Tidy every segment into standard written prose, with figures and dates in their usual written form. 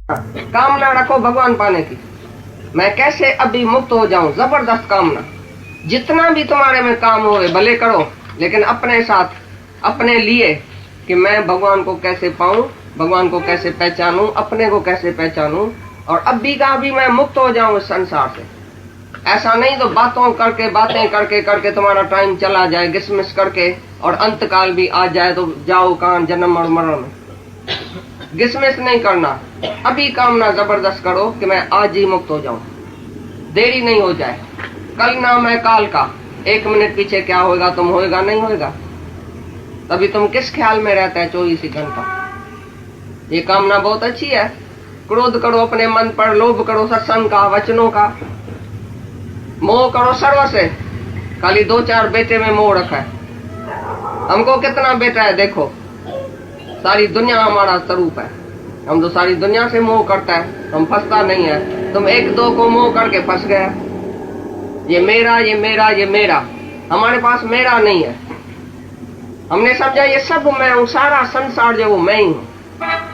कामना रखो भगवान पाने की। मैं कैसे अभी मुक्त हो जाऊं, जबरदस्त कामना। जितना भी तुम्हारे में काम हो भले करो, लेकिन अपने साथ, अपने लिए, कि मैं भगवान को कैसे पाऊं, भगवान को कैसे पहचानूं, अपने को कैसे पहचानूं, और अभी का अभी मैं मुक्त हो जाऊं इस संसार से। ऐसा नहीं तो बातें करके करके तुम्हारा टाइम चला जाए गिसमिस करके, और अंत काल भी आ जाए तो जाओ कहां जन्म और मरण में। गिसमिस नहीं करना, अभी कामना जबरदस्त करो कि मैं आज ही मुक्त हो जाऊं, देरी नहीं हो जाए। कल नाम है काल का, 1 मिनट पीछे क्या होगा तुम होएगा नहीं होएगा। तभी तुम किस ख्याल में रहता है 24 घंटा। ये कामना बहुत अच्छी है। क्रोध करो अपने मन पर, लोभ करो सत्संग का, वचनों का, मोह करो सर्व से। खाली 2-4 बेटे में मोह रखा है। हमको कितना बेटा है देखो, सारी दुनिया हमारा स्वरूप है। हम तो सारी दुनिया से मोह करता है, हम फंसता नहीं है। तुम 1-2 को मोह करके फंस गया। ये मेरा, ये मेरा, ये मेरा। हमारे पास मेरा नहीं है। हमने समझा ये सब मैं हूँ, सारा संसार जो वो मैं ही हूँ,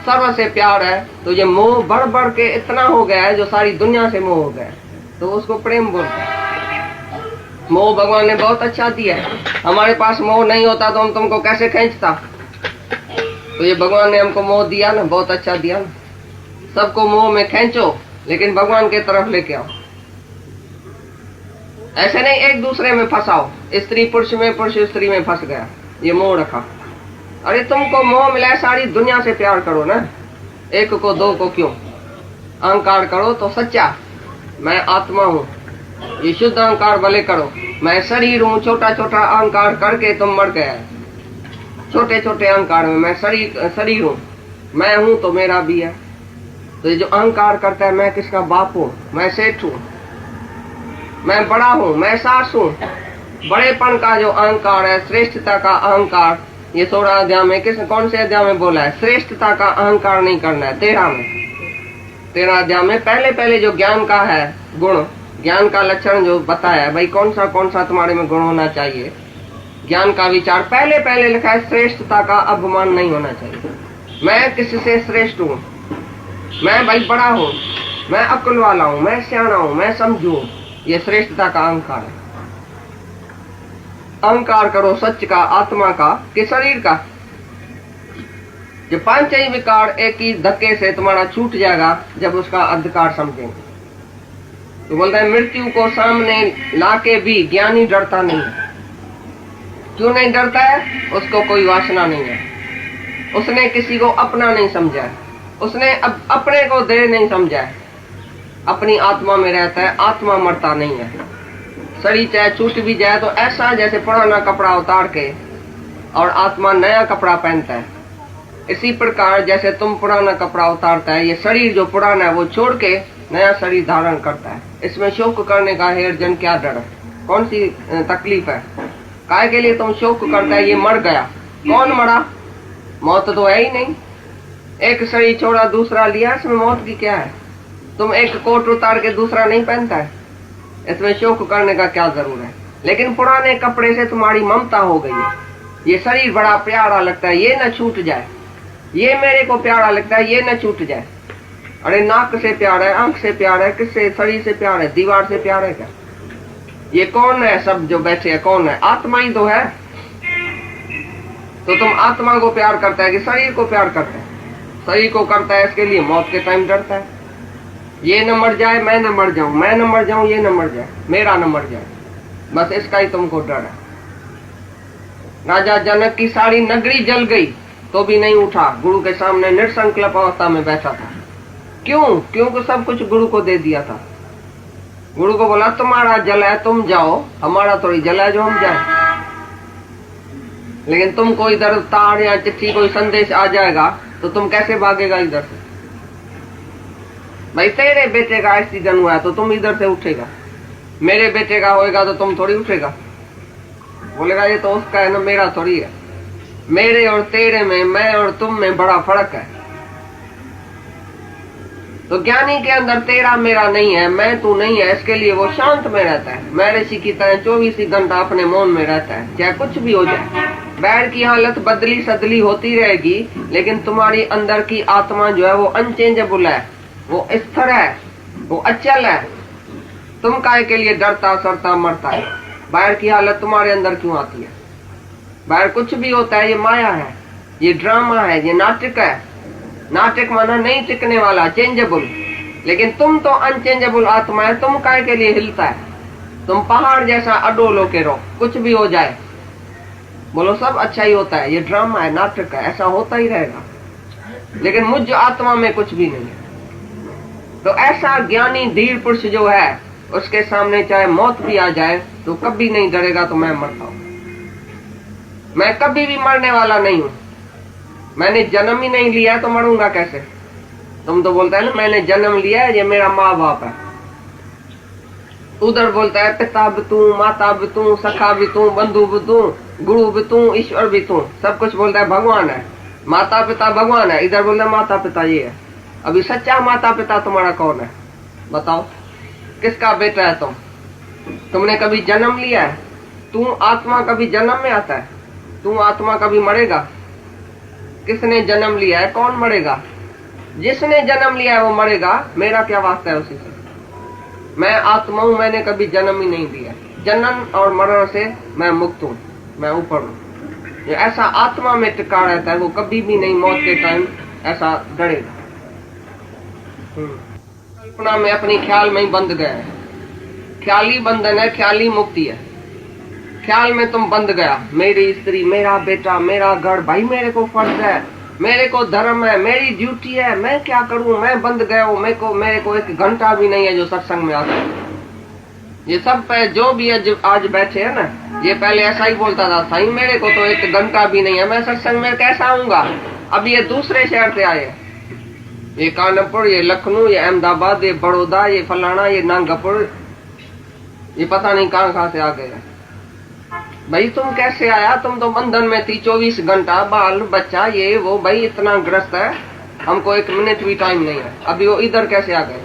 सर्व से प्यार है। तो ये मोह बढ़ बढ़ के इतना हो गया है, जो सारी दुनिया से मोह हो गया है, तो उसको प्रेम बोलते हैं। मोह भगवान ने बहुत अच्छा दिया है। हमारे पास मोह नहीं होता तो हम तुमको कैसे खींचता। तो ये भगवान ने हमको मोह दिया ना, बहुत अच्छा दिया ना। सबको मोह में खींचो, लेकिन भगवान के तरफ लेके आओ। ऐसे नहीं एक दूसरे में फंसाओ। स्त्री पुरुष में, पुरुष स्त्री में फंस गया, ये मोह रखा। अरे तुमको मोह मिला, सारी दुनिया से प्यार करो ना, 1 को 2 को क्यों। अहंकार करो तो सच्चा, मैं आत्मा हूँ, ये शुद्ध अहंकार भले करो। मैं शरीर हूँ, छोटा छोटा अहंकार करके तुम मर गया। छोटे छोटे अहंकार में मैं शरीर हूँ, मैं हूँ तो मेरा भी है। तो ये जो अहंकार करता है, मैं किसका बाप हूँ, मैं सेठ हूँ, मैं बड़ा हूँ, मैं सास हूँ, बड़ेपन का जो अहंकार है, श्रेष्ठता का अहंकार, ये 16 अध्याय में कौन से अध्याय में बोला है? श्रेष्ठता का अहंकार नहीं करना है। 13 अध्याय में पहले जो ज्ञान का है गुण, ज्ञान का लक्षण जो बताया है, भाई कौन सा तुम्हारे में गुण होना चाहिए, ज्ञान का विचार पहले लिखा है। श्रेष्ठता का अभिमान नहीं होना चाहिए। मैं किससे श्रेष्ठ हूँ, मैं भाई बड़ा हूँ, मैं अक्ल वाला हूँ, मैं सियाना हूँ, मैं समझू, ये श्रेष्ठता का अहंकार है। अहंकार करो सच का, आत्मा का कि शरीर का। जो 5 ही विकार एक ही धक्के से तुम्हारा छूट जाएगा जब उसका अंधकार समझेंगे। तो बोलते हैं मृत्यु को सामने लाके भी ज्ञानी डरता नहीं है। क्यों नहीं डरता है? उसको कोई वासना नहीं है, उसने किसी को अपना नहीं समझा है, उसने अपने को देह नहीं समझा है, अपनी आत्मा में रहता है। आत्मा मरता नहीं है। शरीर चाहे छूट भी जाए तो ऐसा जैसे पुराना कपड़ा उतार के और आत्मा नया कपड़ा पहनता है, इसी प्रकार जैसे तुम पुराना कपड़ा उतारता है, ये शरीर जो पुराना है वो छोड़ के नया शरीर धारण करता है। इसमें शोक करने का हेरजन क्या डर है, कौन सी तकलीफ है? काय के लिए तुम शोक करता है? ये मर गया, कौन मरा? मौत तो है ही नहीं। एक शरीर छोड़ा दूसरा लिया, इसमें मौत की क्या है? तुम एक कोट उतार के दूसरा नहीं पहनता है, इसमें शोक करने का क्या जरूर है? लेकिन पुराने कपड़े से तुम्हारी ममता हो गई है। ये शरीर बड़ा प्यारा लगता है, ये न छूट जाए। ये मेरे को प्यारा लगता है, ये न छूट जाए। अरे नाक से प्यार है, आंख से प्यार है, किससे? शरीर से प्यार है, दीवार से प्यार है क्या? ये कौन है? सब जो बैठे हैं कौन है? आत्मा ही तो है। तो तुम आत्मा को प्यार करता है कि शरीर को प्यार करता है? शरीर को करता है, इसके लिए मौत के टाइम डरता है। ये न मर जाए, मैं न मर जाऊं, मैं न मर जाऊं, ये न मर जाए, मेरा न मर जाए, बस इसका ही तुमको डर है। राजा जनक की सारी नगरी जल गई तो भी नहीं उठा, गुरु के सामने निर्संकल्प अवस्था में बैठा था। क्यों? क्योंकि सब कुछ गुरु को दे दिया था। गुरु को बोला तुम्हारा जल है, तुम जाओ, हमारा थोड़ी जल है जो हम जाए। लेकिन तुमको इधर तार या चिट्ठी कोई संदेश आ जाएगा तो तुम कैसे भागेगा इधर से? भाई तेरे बेटे का एक्सीडेंट हुआ है तो तुम इधर से उठेगा, मेरे बेटे का होएगा तो तुम थोड़ी उठेगा। बोलेगा ये तो उसका है ना, मेरा थोड़ी है। मेरे और तेरे में, मैं और तुम में बड़ा फर्क है। तो ज्ञानी के अंदर तेरा मेरा नहीं है, मैं तू नहीं है, इसके लिए वो शांत में रहता है। मैं ऋषि की तरह 24 घंटा अपने मौन में रहता है, चाहे कुछ भी हो जाए। बैर की हालत बदली सदली होती रहेगी, लेकिन तुम्हारी अंदर की आत्मा जो है वो अनचेंजेबल है, वो स्थिर है, वो अचल है। तुम काहे के लिए डरता सरता मरता है? बाहर की हालत तुम्हारे अंदर क्यों आती है? बाहर कुछ भी होता है ये माया है, ये ड्रामा है, ये नाटक है। नाटक माना नहीं टिकने वाला, चेंजेबल। लेकिन तुम तो अनचेंजेबल आत्मा है, तुम काहे के लिए हिलता है? तुम पहाड़ जैसा अडोल होके रहो, कुछ भी हो जाए बोलो सब अच्छा ही होता है, ये ड्रामा है, नाटक है, ऐसा होता ही रहेगा। लेकिन मुझ आत्मा में कुछ भी नहीं है। तो ऐसा ज्ञानी धीर पुरुष जो है, उसके सामने चाहे मौत भी आ जाए तो कभी नहीं डरेगा। तो मैं मरता हूं, मैं कभी भी मरने वाला नहीं हूं। मैंने जन्म ही नहीं लिया तो मरूंगा कैसे? तुम तो बोलता है ना मैंने जन्म लिया है, ये मेरा माँ बाप है। उधर बोलता है पिता भी तू, माता भी तू, सखा भी तू, बंधु भी तू, गुरु भी तू, ईश्वर भी तू, सब कुछ बोलता है भगवान है, माता पिता भगवान है। इधर बोलता है माता पिता ये है। अभी सच्चा माता पिता तुम्हारा कौन है? बताओ, किसका बेटा है तुम? तुमने कभी जन्म लिया है? तू आत्मा कभी जन्म में आता है? तू आत्मा कभी मरेगा? किसने जन्म लिया है? कौन मरेगा? जिसने जन्म लिया है वो मरेगा। मेरा क्या वास्ता है उसी से? मैं आत्मा हूं, मैंने कभी जन्म ही नहीं लिया। जन्म और मरण से मैं मुक्त हूं, मैं ऊपर हूं। जो ऐसा आत्मा में टिका रहता है वो कभी भी नहीं मौत के टाइम ऐसा डरेगा। कल्पना में अपनी ख्याल में ही बंध गया है। ख्याली बंधन है, ख्याली मुक्ति है। ख्याल में तुम बंध गया, मेरी स्त्री, मेरा बेटा, मेरा घर, भाई मेरे को फर्ज है, मेरे को धर्म है, मेरी ड्यूटी है, मैं क्या करूं? मैं बंध गया हूं। मेरे को एक घंटा भी नहीं है जो सत्संग में आता है। ये सब पे जो भी आज बैठे है ना, ये पहले ऐसा ही बोलता था, साईं मेरे को तो एक घंटा भी नहीं है, मैं सत्संग में कैसा आऊंगा? अब ये दूसरे शहर से आए, ये कानपुर, ये लखनऊ, ये अहमदाबाद, ये बड़ौदा, ये फलाना, ये नागपुर, ये पता नहीं कहां से आ गए। भाई तुम कैसे आया? तुम तो बंधन में थी 24 घंटा, बाल बच्चा ये वो, भाई इतना ग्रस्त है, हमको एक मिनट भी टाइम नहीं है। अभी वो इधर कैसे आ गए?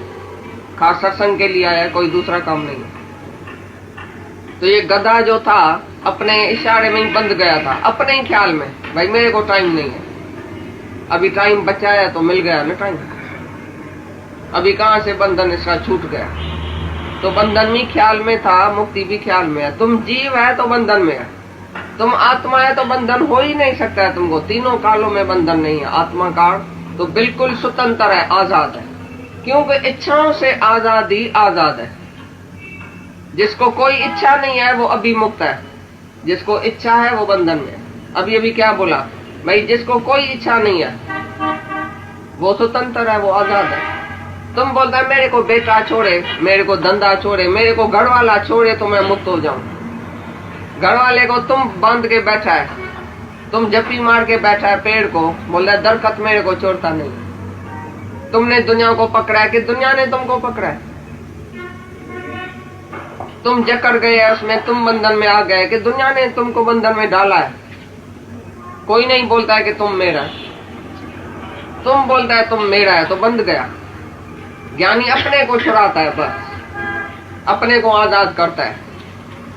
खास सत्संग के लिए आया, कोई दूसरा काम नहीं है। तो ये गधा जो था अपने इशारे में ही बंध गया था, अपने ही ख्याल में, भाई मेरे को टाइम नहीं है। अभी टाइम बचा है तो मिल गया ना टाइम। अभी कहां से बंधन इसका छूट गया? तो बंधन भी ख्याल में था, मुक्ति भी ख्याल में है। तुम जीव है तो बंधन में है, तुम आत्मा है तो बंधन हो ही नहीं सकता है तुमको। तीनों कालों में बंधन नहीं है। आत्मा काल तो बिल्कुल स्वतंत्र है, आजाद है, क्योंकि इच्छाओं से आजादी आजाद है। जिसको कोई इच्छा नहीं है वो अभी मुक्त है, जिसको इच्छा है वो बंधन में है। अभी क्या बोला भाई? जिसको कोई इच्छा नहीं है वो स्वतंत्र है, वो आजाद है। तुम बोलता है मेरे को बेटा छोड़े, मेरे को धंधा छोड़े, मेरे को घर वाला छोड़े तो मैं मुक्त हो जाऊं। घर वाले को तुम बांध के बैठा है, तुम जप्पी मार के बैठा है पेड़ को, बोल रहा है दरखत मेरे को छोड़ता नहीं। तुमने दुनिया को पकड़ा है कि दुनिया ने तुमको पकड़ा है? तुम जकड़ गए उसमें, तुम बंधन में आ गए कि दुनिया ने तुमको बंधन में डाला है? कोई नहीं बोलता है कि तुम मेरा है, तुम बोलता है तुम मेरा है तो बंध गया। ज्ञानी अपने को छुड़ाता है, बस अपने को आजाद करता है,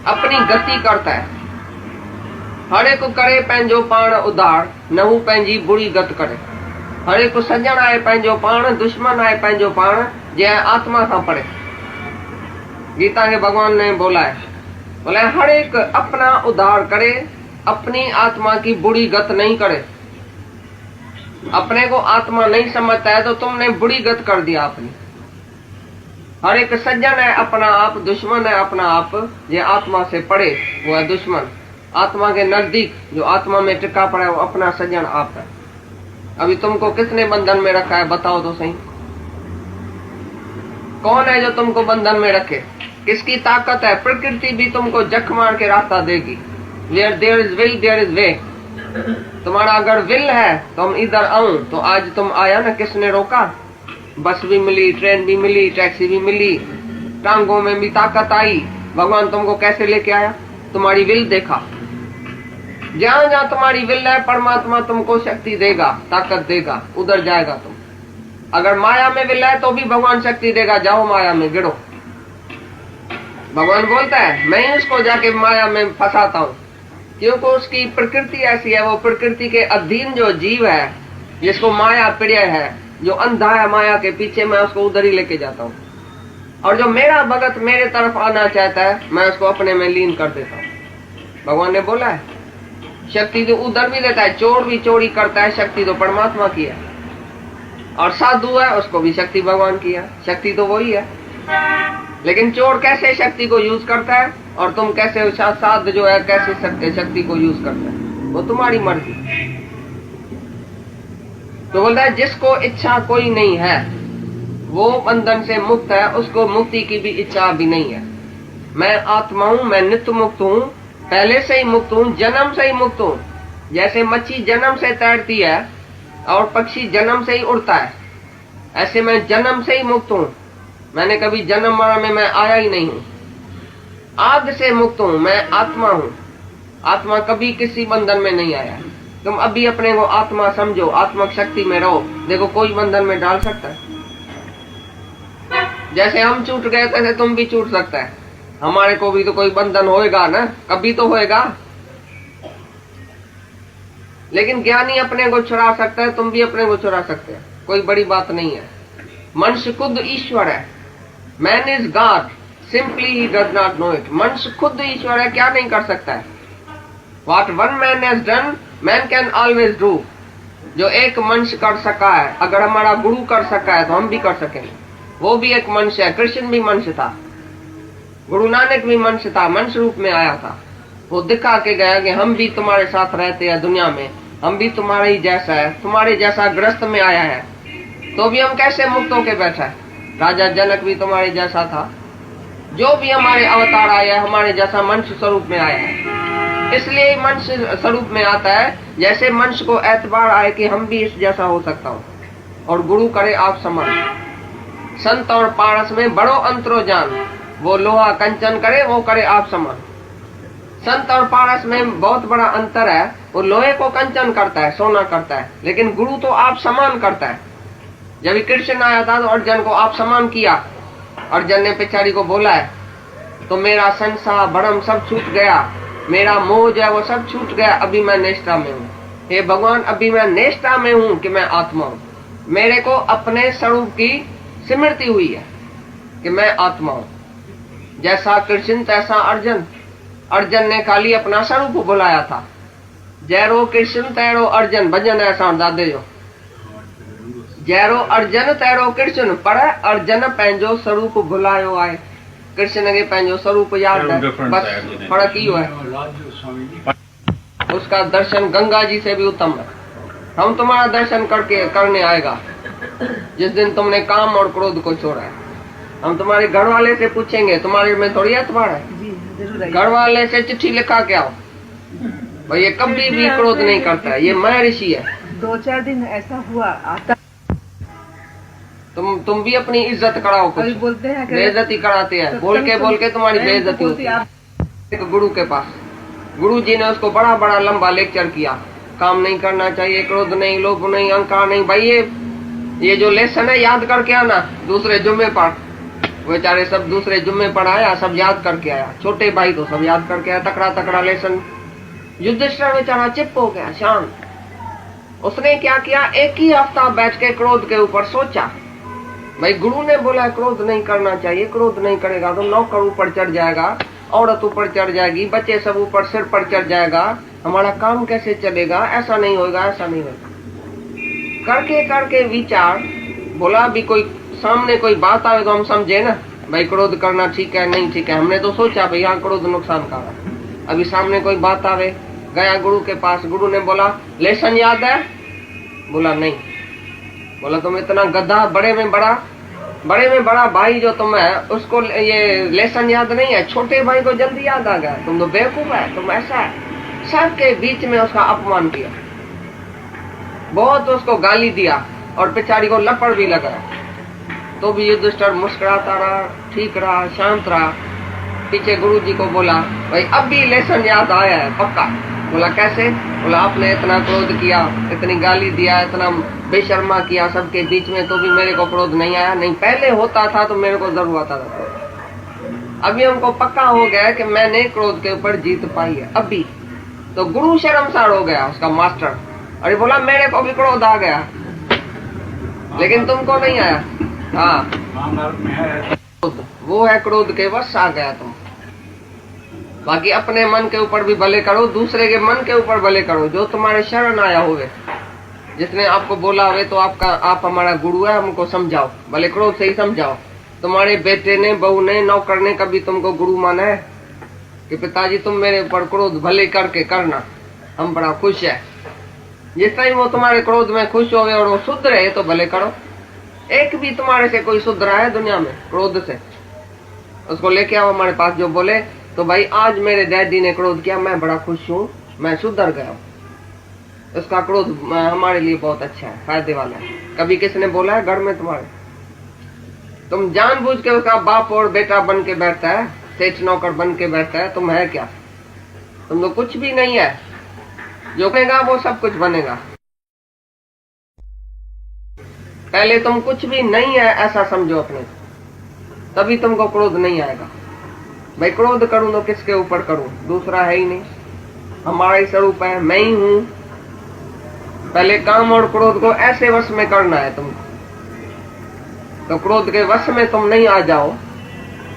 अपनी गति करता है। हरे को करे पंहिंजो पाण उधार, नहू पंहिंजी बुरी गत करे। हरे को सजन आए पंहिंजो पाण, दुश्मन आए पंहिंजो पाण, जंहिं आत्मा सां पढ़े। गीता के भगवान ने बोला है, बोला है हर एक अपना उद्धार करे, अपनी आत्मा की बुरी गत नहीं करे। अपने को आत्मा नहीं समझता है तो तुमने बुरी गत कर दिया अपनी। हर एक सज्जन है अपना आप, दुश्मन है अपना आप। ये आत्मा से पड़े वो है दुश्मन, आत्मा के नजदीक जो आत्मा में टिका पड़ा है वो अपना सज्जन आप है। अभी तुमको किसने बंधन में रखा है बताओ तो सही? कौन है जो तुमको बंधन में रखे? किसकी ताकत है? प्रकृति भी तुमको जख मार के रास्ता देगी। Where there is will, there is way। तुम्हारा अगर विल है तो हम इधर आऊं, तो आज तुम आया ना, किसने रोका? बस भी मिली, ट्रेन भी मिली, टैक्सी भी मिली, टांगों में भी ताकत आई। भगवान तुमको कैसे लेके आया? तुम्हारी विल देखा। जहां जहां तुम्हारी विल है परमात्मा तुमको शक्ति देगा, ताकत देगा, उधर जाएगा तुम। अगर माया में विल है तो भी भगवान शक्ति देगा, जाओ माया में गिरो। भगवान बोलता है मैं उसको जाके माया में फंसाता हूँ, क्योंकि उसकी प्रकृति ऐसी है। वो प्रकृति के अधीन जो जीव है, जिसको माया प्रिय है, जो अंधा है माया के पीछे, मैं उसको उधर ही लेके जाता हूँ। और जो मेरा भगत मेरे तरफ आना चाहता है, मैं उसको अपने में लीन कर देता हूँ। भगवान ने बोला है, शक्ति तो उधर भी देता है, चोर भी चोरी करता है, शक्ति तो परमात्मा की है। और साधु है, उसको भी शक्ति भगवान की है, शक्ति तो वही है। लेकिन चोर कैसे शक्ति को यूज करता है और तुम कैसे, साध जो है कैसे शक्ति को यूज करता है, वो तुम्हारी मर्जी। तो बोलता है जिसको इच्छा कोई नहीं है वो बंधन से मुक्त है, उसको मुक्ति की भी इच्छा भी नहीं है। मैं आत्मा हूं, मैं नित्य मुक्त हूं, पहले से ही मुक्त हूं, जन्म से ही मुक्त हूं। जैसे मच्छी जन्म से तैरती है और पक्षी जन्म से ही उड़ता है, ऐसे मैं जन्म से ही मुक्त हूं। मैंने कभी जन्म मरण में मैं आया ही नहीं हूं। आदि से मुक्त हूं, मैं आत्मा हूं। आत्मा कभी किसी बंधन में नहीं आया। तुम अभी अपने को आत्मा समझो, आत्मक शक्ति में रहो, देखो कोई बंधन में डाल सकता है। जैसे हम छूट गए तैसे तुम भी छूट सकता है। हमारे को भी तो कोई बंधन होएगा ना, कभी तो होएगा। लेकिन ज्ञानी अपने को छुड़ा सकता है, तुम भी अपने को छुड़ा सकते हैं, कोई बड़ी बात नहीं है। मनुष्य खुद ईश्वर है। Man is God, simply he does not know it. मनुष्य खुद ईश्वर है, क्या नहीं कर सकता है। What one man has done, man can always do। जो एक मनुष्य कर सका है, अगर हमारा गुरु कर सका है तो हम भी कर सकेंगे। वो भी एक मनुष्य है, कृष्ण भी मनुष्य था, गुरु नानक भी मनुष्य था, मनुष्य रूप में आया था। वो दिखा के गया कि हम भी तुम्हारे साथ रहते हैं दुनिया में, हम भी तुम्हारे ही जैसा है, तुम्हारे जैसा ग्रस्त में आया है, तो भी हम कैसे मुक्त होके बैठा है। राजा जनक भी तुम्हारे जैसा था। जो भी हमारे अवतार आया है, हमारे जैसा मनुष्य स्वरूप में आया है। इसलिए मनुष्य स्वरूप में आता है, जैसे मनुष्य को एतबार आए कि हम भी इस जैसा हो सकता हूँ, और गुरु करे आप समान। संत और पारस में बड़ो अंतरो जान, वो लोहा कंचन करे वो करे आप समान। संत और पारस में बहुत बड़ा अंतर है। वो लोहे को कंचन करता है, सोना करता है, लेकिन गुरु तो आप समान करता है। जब कृष्ण आया था तो अर्जुन को आप समान किया। अर्जुन ने पिछाड़ी को बोला है, तो मेरा संसार भरम सब छूट गया, मेरा मोह जो है वो सब छूट गया, अभी मैं निष्ठा में हूँ। हे भगवान, अभी मैं निष्ठा में हूँ कि मैं आत्मा हूँ। मेरे को अपने स्वरूप की स्मृति हुई है कि मैं आत्मा हूँ। जैसा कृष्ण तैसा अर्जुन। अर्जुन ने खाली अपना स्वरूप बुलाया था। जैरो कृष्ण तैरो अर्जुन, भजन ऐसा दादे जो। जैरो अर्जुन तैरो कृष्ण, पर अर्जुन पंहिंजो स्वरूप भुलायो आए। कृष्ण के पंहिंजो स्वरूप याद है, बस फर्क ही हुआ है। उसका दर्शन गंगा जी से भी उत्तम है। हम तुम्हारा दर्शन करने आएगा जिस दिन तुमने काम और क्रोध को छोड़ा है। हम तुम्हारे घर वाले से पूछेंगे, तुम्हारे में थोड़ी एतबार है। घर वाले से चिट्ठी लिखा के आओ, और ये कभी भी क्रोध नहीं करता है, ये मैं ऋषि है। 2-4 दिन ऐसा हुआ आता। तुम भी अपनी इज्जत कराओ, कुछ बोलते हैं बेइज्जती कराते हैं, बोल के तुम्हारी बेइज्जती होती है। एक गुरु के पास, गुरु जी ने उसको बड़ा बड़ा लंबा लेक्चर किया, काम नहीं करना चाहिए, क्रोध नहीं, लोभ नहीं, अहंकार नहीं। भाई ये जो लेसन है याद करके आना, दूसरे जुम्मे पर। बेचारे सब दूसरे जुम्मे पर आया, सब याद करके आया। छोटे भाई तो सब याद करके आया, तकड़ा तकड़ा लेसन। युधिष्ठिर बेचारा चिप हो गया, शांत। उसने क्या किया, एक ही हफ्ता बैठ के क्रोध के ऊपर सोचा। भाई गुरु ने बोला क्रोध नहीं करना चाहिए, क्रोध नहीं करेगा तो नौकर ऊपर चढ़ जाएगा, औरत ऊपर चढ़ जाएगी, बच्चे सब ऊपर सिर पर चढ़ जाएगा, हमारा काम कैसे चलेगा, ऐसा नहीं होगा, ऐसा नहीं होगा। करके करके विचार बोला, भी कोई सामने कोई बात आए तो हम समझे ना, भाई क्रोध करना ठीक है नहीं ठीक है। हमने तो सोचा भाई यहाँ क्रोध नुकसान का है। अभी सामने कोई बात आवे, गया गुरु के पास, गुरु ने बोला लेसन याद है? बोला नहीं। बोला तुम इतना गधा, बड़े में बड़ा भाई जो तुम है उसको ये लेसन याद नहीं है, छोटे भाई को जल्दी याद आ गया, तुम तो बेवकूफ है, तुम ऐसा है। सबके बीच में उसका अपमान किया, बहुत उसको गाली दिया, और पिछाड़ी को लपड़ भी लगाया। तो भी युधिष्ठिर मुस्कुराता रहा, ठीक रहा, शांत रहा। पीछे गुरु जी को बोला भाई अब भी लेसन याद आया है पक्का? बोला कैसे? बोला आपने इतना क्रोध किया, इतनी गाली दिया, इतना बेशर्मा किया सबके बीच में, तो भी मेरे को क्रोध नहीं आया? नहीं, पहले होता था तो मेरे को जरूर आता था। अभी हमको पक्का हो गया कि मैंने क्रोध के ऊपर जीत पाई है अभी। तो गुरु शर्मसार हो गया, उसका मास्टर। अरे बोला मेरे को भी क्रोध आ गया। लेकिन तुमको नहीं आया। हाँ, वो है क्रोध के वश आ गया तुम। बाकी अपने मन के ऊपर भी भले करो, दूसरे के मन के ऊपर भले करो, जो तुम्हारे शरण आया हुए, जिसने आपको बोला हुए तो आप हमारा गुरु है, हमको समझाओ, भले क्रोध से ही समझाओ। तुम्हारे बेटे ने, बहू ने, नौकर ने कभी तुमको गुरु माना है कि पिताजी तुम मेरे ऊपर क्रोध भले करके करना, हम बड़ा खुश है। जिस टाइम वो तुम्हारे क्रोध में खुश हो गए और वो सुधरे तो भले करो। एक भी तुम्हारे से कोई सुधरा है दुनिया में क्रोध से? उसको लेके आओ हमारे पास, जो बोले तो भाई आज मेरे डैडी ने क्रोध किया, मैं बड़ा खुश हूँ, मैं सुधर गया हूँ। उसका क्रोध हमारे लिए बहुत अच्छा है, फायदे वाला है। कभी किसने बोला है घर में तुम्हारे? तुम जानबूझ के उसका बाप और बेटा बन के बैठता है, सेठ नौकर बन के बैठता है, तुम है क्या? तुम तो कुछ भी नहीं है। जो कहेगा वो सब कुछ बनेगा। पहले तुम कुछ भी नहीं है ऐसा समझो अपने, तभी तुमको क्रोध नहीं आएगा। भाई क्रोध करूं तो किसके ऊपर करूं? दूसरा है ही नहीं, हमारा ही स्वरूप है, मैं ही हूं। पहले काम और क्रोध को ऐसे वश में करना है तुमको, तो क्रोध के वश में तुम नहीं आ जाओ।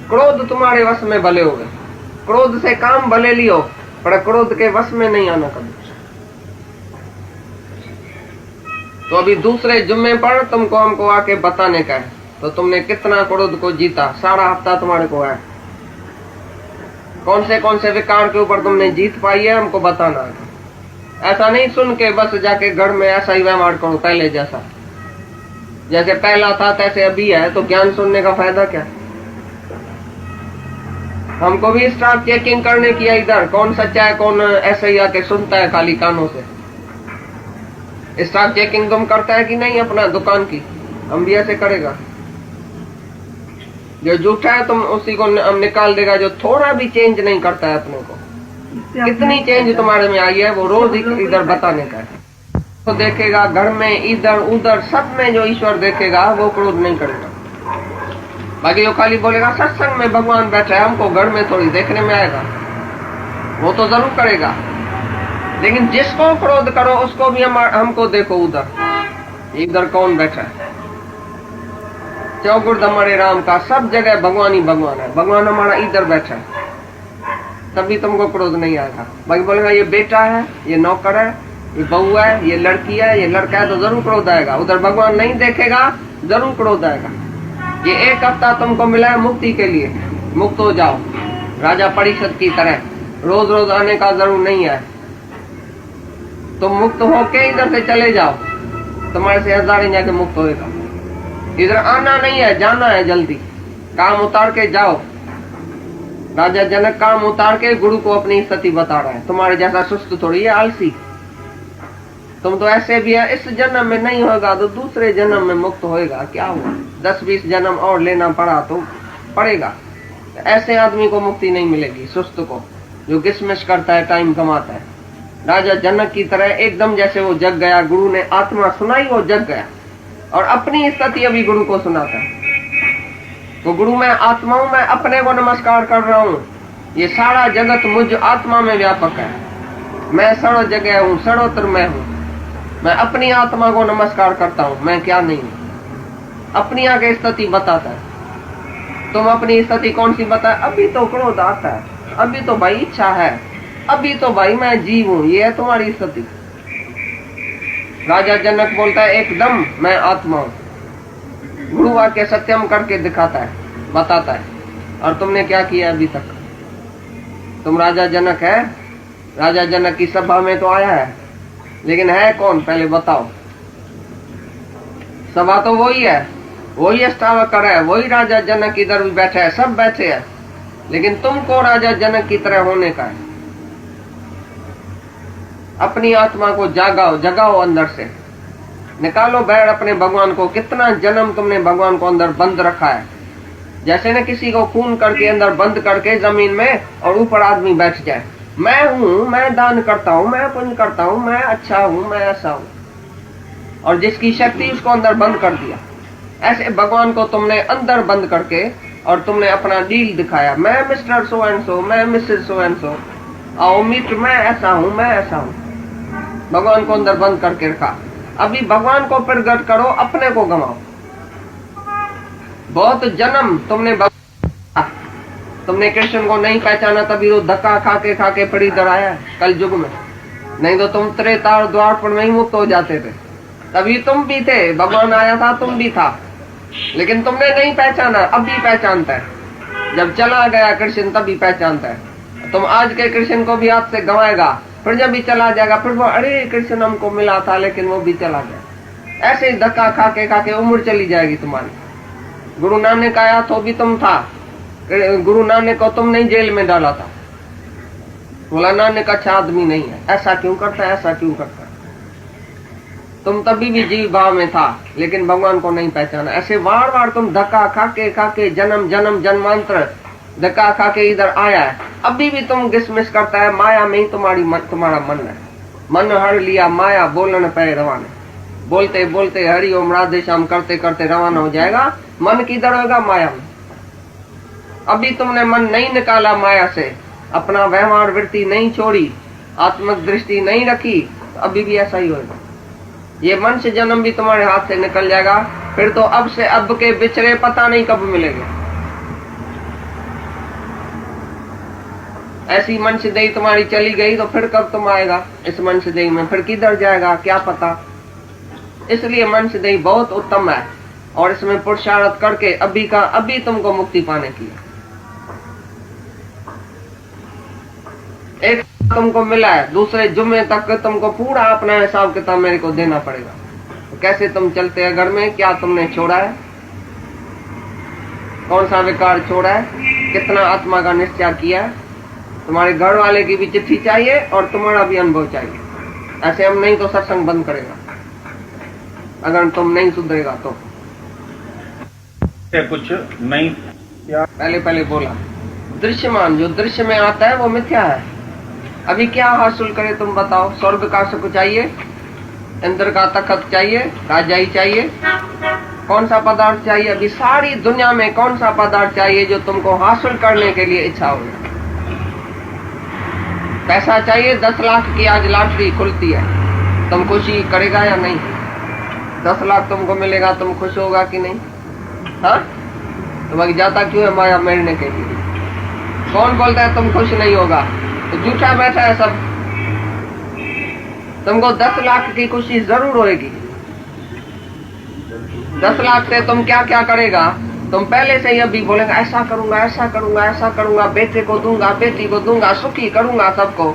क्रोध तुम्हारे वश में भले हो गए, क्रोध से काम भले लियो, पर क्रोध के वश में नहीं आना कभी। तो अभी दूसरे जुम्मे पर तुमको हमको आके बताने का है, तो तुमने कितना क्रोध को जीता, सारा हफ्ता तुम्हारे को है। कौन से विकार के ऊपर तुमने जीत पाई है, हमको बताना है। ऐसा नहीं सुन के बस जाके घर में ऐसा ही व्यवहार करो पहले जैसा, जैसे पहला था तैसे अभी है, तो ज्ञान सुनने का फायदा क्या? हमको भी स्टाफ चेकिंग करने की है इधर, कौन सच्चा है कौन ऐसे ही आके सुनता है खाली कानों से। स्टाफ चेकिंग तुम करता है कि नहीं अपना दुकान की? हम भी ऐसे करेगा। जो झूठा है तुम उसी को हम निकाल देगा, जो थोड़ा भी चेंज नहीं करता है अपने को। कितनी चेंज तुम्हारे में आई है वो रोज इधर बताने का है। तो देखेगा घर में इधर उधर सब में जो ईश्वर देखेगा वो क्रोध नहीं करेगा। बाकी जो खाली बोलेगा सत्संग में भगवान बैठा है, हमको घर में थोड़ी देखने में आएगा, वो तो जरूर करेगा। लेकिन जिसको क्रोध करो उसको भी हमको देखो उधर इधर कौन बैठा है। चौगुर्द हमारे राम का, सब जगह भगवान ही भगवान है, भगवान हमारा इधर बैठा है, तभी तुमको क्रोध नहीं आएगा। बाकी बोलेगा ये बेटा है, ये नौकर है, ये बहू है, ये लड़की है, ये लड़का है, तो जरूर क्रोध आएगा। उधर भगवान नहीं देखेगा, जरूर क्रोध आएगा। ये एक हफ्ता तुमको मिला है मुक्ति के लिए, मुक्त हो जाओ राजा परीक्षित की तरह। रोज रोज आने का जरूर नहीं है, तुम मुक्त होके इधर से चले जाओ, तुम्हारे से हजारे जाके मुक्त होएगा। इधर आना नहीं है, जाना है जल्दी, काम उतार के जाओ। राजा जनक काम उतार के गुरु को अपनी स्थिति बता रहा है, तुम्हारे जैसा सुस्त थोड़ी है, आलसी। तुम तो ऐसे भी है, इस जन्म में नहीं होगा तो दूसरे जन्म में मुक्त होएगा, क्या हुआ? 10-20 जन्म और लेना पड़ा तो पड़ेगा। ऐसे आदमी को मुक्ति नहीं मिलेगी, सुस्त को, जो किसमिस करता है, टाइम कमाता है। राजा जनक की तरह एकदम जैसे वो जग गया, गुरु ने आत्मा सुनाई, वो जग गया और अपनी स्थिति अभी गुरु को सुनाता है। तो गुरु मैं आत्मा हूं, मैं अपने को नमस्कार कर रहा हूं, ये सारा जगत मुझ आत्मा में व्यापक है, मैं सर्व जगह हूं, सर्वत्र मैं हूं। मैं अपनी आत्मा को नमस्कार करता हूं, मैं क्या नहीं हूं। अपनी आगे स्थिति बताता है। तुम अपनी स्थिति कौन सी बताए? अभी तो क्रोध आता है, अभी तो भाई इच्छा है, अभी तो भाई मैं जीव हूं, ये है तुम्हारी स्थिति। राजा जनक बोलता है एकदम मैं आत्मा हूं। गुरु आके सत्यम करके दिखाता है, बताता है। और तुमने क्या किया अभी तक? तुम राजा जनक है, राजा जनक की सभा में तो आया है, लेकिन है कौन पहले बताओ? सभा तो वही है, वही अष्टावक्र है, वही राजा जनक इधर भी बैठे है, सब बैठे हैं, लेकिन तुमको राजा जनक की तरह होने का है। अपनी आत्मा को जागाओ, जगाओ, अंदर से निकालो बैर अपने भगवान को। कितना जन्म तुमने भगवान को अंदर बंद रखा है, जैसे न किसी को खून करके अंदर बंद करके जमीन में और ऊपर आदमी बैठ जाए, मैं हूं, मैं दान करता हूं, मैं पुण्य करता हूं, मैं अच्छा हूं, मैं ऐसा हूं, और जिसकी शक्ति उसको अंदर बंद कर दिया। ऐसे भगवान को तुमने अंदर बंद करके और तुमने अपना डील दिखाया, मैं मिस्टर सो एंड सो, मैं मिसेस सो एंड सो, आओ मीट, मैं ऐसा हूं, मैं ऐसा हूं। भगवान को अंदर बंद करके रखा। अभी भगवान को प्रकट करो, अपने को गमाओ। बहुत जन्म तुमने कृष्ण को नहीं पहचाना, तभी तो धक्का खा के पड़ी दराया कल युग में। नहीं तो तुम त्रेता और द्वापर में ही मुक्त हो जाते थे। तभी तुम भी थे, भगवान आया था, तुम भी था, लेकिन तुमने नहीं पहचाना। अभी पहचानता है, जब चला गया कृष्ण तभी पहचानता है। तुम आज के कृष्ण को भी हाथ से गंवाएगा, फिर जब भी चला जाएगा फिर वो अरे कृष्ण हमको मिला था लेकिन वो भी चला गया। ऐसे ही धक्का खा के उम्र चली जाएगी तुम्हारी। गुरु नानक आया तो भी तुम था, गुरु नानक को तुम नहीं जेल में डाला था। बोला नानक अच्छा आदमी नहीं है, ऐसा क्यों करता है, ऐसा क्यों करता है। तुम तभी भी जीव भाव में था, लेकिन भगवान को नहीं पहचाना। ऐसे बार बार तुम धक्का खा के जन्म जन्मांतर धक्का खा के इधर आया है। अभी भी तुम डिसमिस करता है, माया में ही तुम्हारा मन है। मन हर लिया माया, बोलन पे रवाना। बोलते बोलते हरि ओम राधे श्याम करते करते रवाना हो जाएगा। मन किधर होगा, माया में। अभी तुमने मन नहीं निकाला माया से, अपना व्यवहार वृत्ति नहीं छोड़ी, आत्मक दृष्टि नहीं रखी, तो अभी भी ऐसा ही होगा। ये मनुष्य जन्म भी तुम्हारे हाथ से निकल जाएगा, फिर तो अब से अब के बिछड़े पता नहीं कब मिलेंगे। ऐसी मनुष्य देही तुम्हारी चली गई तो फिर कब तुम आएगा इस मनुष्य देही में, फिर किधर जाएगा क्या पता। इसलिए मनुष्य देही बहुत उत्तम है, और इसमें पुरुषार्थ करके अभी का अभी तुमको मुक्ति पाने की। एक तुमको मिला है, दूसरे जुम्मे तक तुमको पूरा अपना हिसाब किताब मेरे को देना पड़ेगा। तो कैसे तुम चलते हैं घर में, क्या तुमने छोड़ा है, कौन सा विकार छोड़ा है, कितना आत्मा का निश्चय किया है। तुम्हारे घर वाले की भी चिट्ठी चाहिए और तुम्हारा भी अनुभव चाहिए। ऐसे हम नहीं तो सत्संग बंद करेगा, अगर तुम नहीं सुधरेगा तो। कुछ नहीं क्या पहले बोला दृश्यमान, जो दृश्य में आता है वो मिथ्या है। अभी क्या हासिल करे तुम बताओ। स्वर्ग का सुख चाहिए, इंद्र का तखत चाहिए, राजाई चाहिए, कौन सा पदार्थ चाहिए। अभी सारी दुनिया में कौन सा पदार्थ चाहिए जो तुमको हासिल करने के लिए इच्छा हो। पैसा चाहिए, 10 लाख की आज लॉटरी खुलती है, तुम खुशी करेगा या नहीं। 10 लाख तुमको मिलेगा, तुम खुश होगा कि नहीं। हाँ, तुम्हारी जाता क्यों है माया मेरने के लिए। कौन बोलता है तुम खुश नहीं होगा, तो झूठा बैठा है सब। तुमको 10 लाख की खुशी जरूर होगी। 10 लाख से तुम क्या क्या करेगा, तुम पहले से ही अभी बोलेगा ऐसा करूंगा, ऐसा करूंगा, ऐसा करूंगा, बेटे को दूंगा, बेटी को दूंगा, सुखी करूंगा सबको।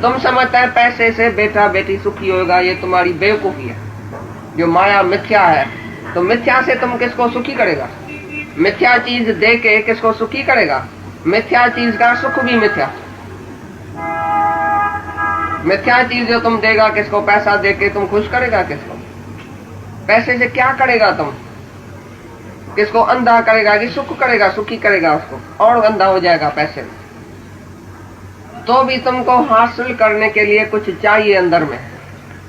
तुम समझते है पैसे से बेटा बेटी सुखी होगा, ये तुम्हारी बेवकूफी है। जो माया मिथ्या है, तो मिथ्या से तुम किसको सुखी करेगा। मिथ्या चीज दे के किसको सुखी करेगा। मिथ्या चीज का सुख भी मिथ्या। मिथ्या चीज जो तुम देगा किसको, पैसा दे के तुम खुश करेगा किसको। पैसे से क्या करेगा तुम, किसको अंधा करेगा कि सुख करेगा, सुखी करेगा उसको, और अंधा हो जाएगा पैसे में। तो भी तुमको हासिल करने के लिए कुछ चाहिए अंदर में।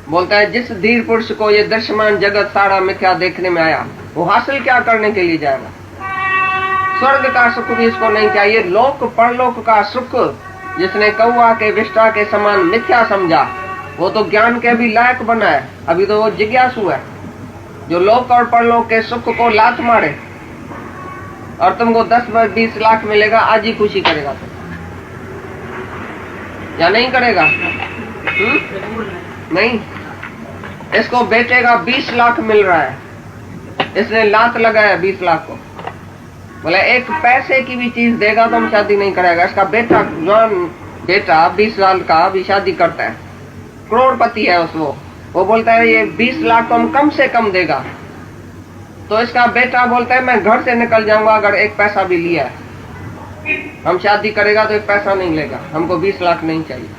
बोलता है जिस धीर पुरुष को ये दृश्यमान जगत सारा मिथ्या देखने में आया, वो हासिल क्या करने के लिए जाएगा। स्वर्ग का सुख भी इसको नहीं चाहिए। लोक परलोक का सुख जिसने कौआ के विष्ठा के समान मिथ्या समझा, वो तो ज्ञान के भी लायक बना है, अभी तो वो जिज्ञासु है। जो लोक और परलोक के सुख को लात मारे और तुमको 10-20 लाख मिलेगा, आज ही खुशी करेगा तुम या नहीं करेगा। नहीं, इसको बेटे का 20 लाख मिल रहा है, इसने लात लगाया 20 लाख को। बोले एक पैसे की भी चीज देगा तो हम शादी नहीं करेगा। इसका बेटा जवान बेटा 20 साल का अभी शादी करता है, करोड़पति है उसको। वो बोलता है ये 20 लाख तो हम कम से कम देगा। तो इसका बेटा बोलता है मैं घर से निकल जाऊंगा अगर एक पैसा भी लिया है। हम शादी करेगा तो एक पैसा नहीं लेगा, हमको 20 लाख नहीं चाहिए।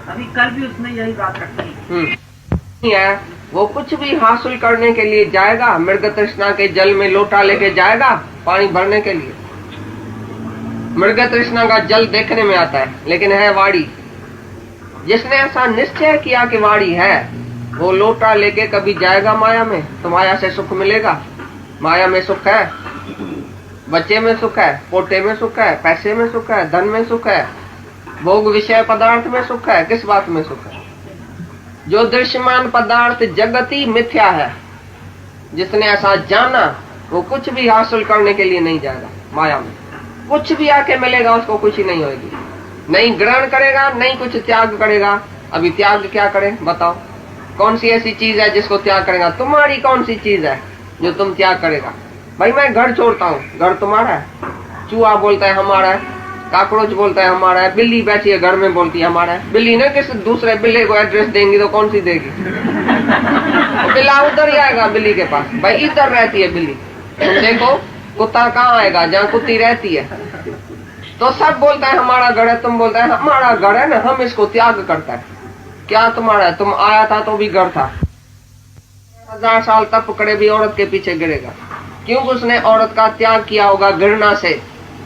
अभी कल भी उसने यही बात रखी है। वो कुछ भी हासिल करने के लिए जाएगा, मृग तृष्णा के जल में लोटा लेके जाएगा पानी भरने के लिए। मृग तृष्णा का जल देखने में आता है, लेकिन है वाड़ी। जिसने ऐसा निश्चय किया कि वाड़ी है, वो लोटा लेके कभी जाएगा माया में, तो माया से सुख मिलेगा। माया में सुख है, बच्चे में सुख है, पोते में सुख है, पैसे में सुख है, धन में सुख है, भोग विषय पदार्थ में सुख है। किस बात में सुख है। जो दृश्यमान पदार्थ जगत ही मिथ्या है, जिसने ऐसा जाना वो कुछ भी हासिल करने के लिए नहीं जाएगा। माया में कुछ भी आके मिलेगा उसको कुछ ही नहीं होगी, नहीं ग्रहण करेगा, नहीं कुछ त्याग करेगा। अभी त्याग क्या करे बताओ? कौन सी ऐसी चीज है जिसको त्याग करेगा? तुम्हारी कौन सी चीज है जो तुम त्याग करेगा? भाई मैं घर छोड़ता हूँ, घर तुम्हारा है। चूहा बोलता है हमारा है, काकरोच बोलता है हमारा है, बिल्ली बैठी है घर में बोलती है हमारा है। बिल्ली ने किसी दूसरे बिल्ली को एड्रेस देंगी तो कौन सी देगी? तो बिल्ला उधर ही आएगा बिल्ली के पास। भाई इधर रहती है बिल्ली, तुम देखो कुत्ता कहाँ आएगा? जहाँ कुत्ती रहती है। तो सब बोलता है हमारा घर है, तुम बोलता है हमारा घर है ना, हम इसको त्याग करता है। क्या तुम्हारा है? तुम आया था तो भी घर था। 1000 साल तप करे भी औरत के पीछे गिरेगा, क्यों? उसने औरत का त्याग किया होगा घृणा से,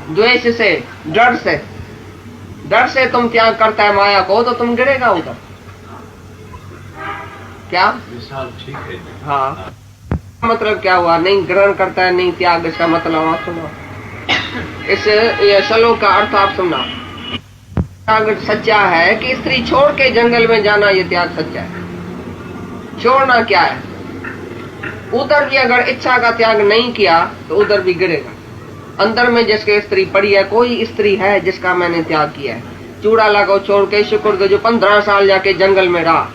द्वेष से, डर से। डर से तुम त्याग करता है माया को तो तुम गिरेगा उधर। क्या ठीक है। हाँ, मतलब क्या हुआ? नहीं ग्रहण करता है, नहीं त्याग। इसका मतलब आप सुनो, इस ये श्लोक का अर्थ आप सुनना। त्याग सच्चा है कि स्त्री छोड़ के जंगल में जाना, ये त्याग सच्चा है। छोड़ना क्या है? उधर भी अगर इच्छा का त्याग नहीं किया तो उधर भी गिरेगा। अंदर में जिसके स्त्री पड़ी है, कोई स्त्री है जिसका मैंने त्याग किया है। चूड़ाला को छोड़ के शुक्र जो 15 साल जाके जंगल में रहा,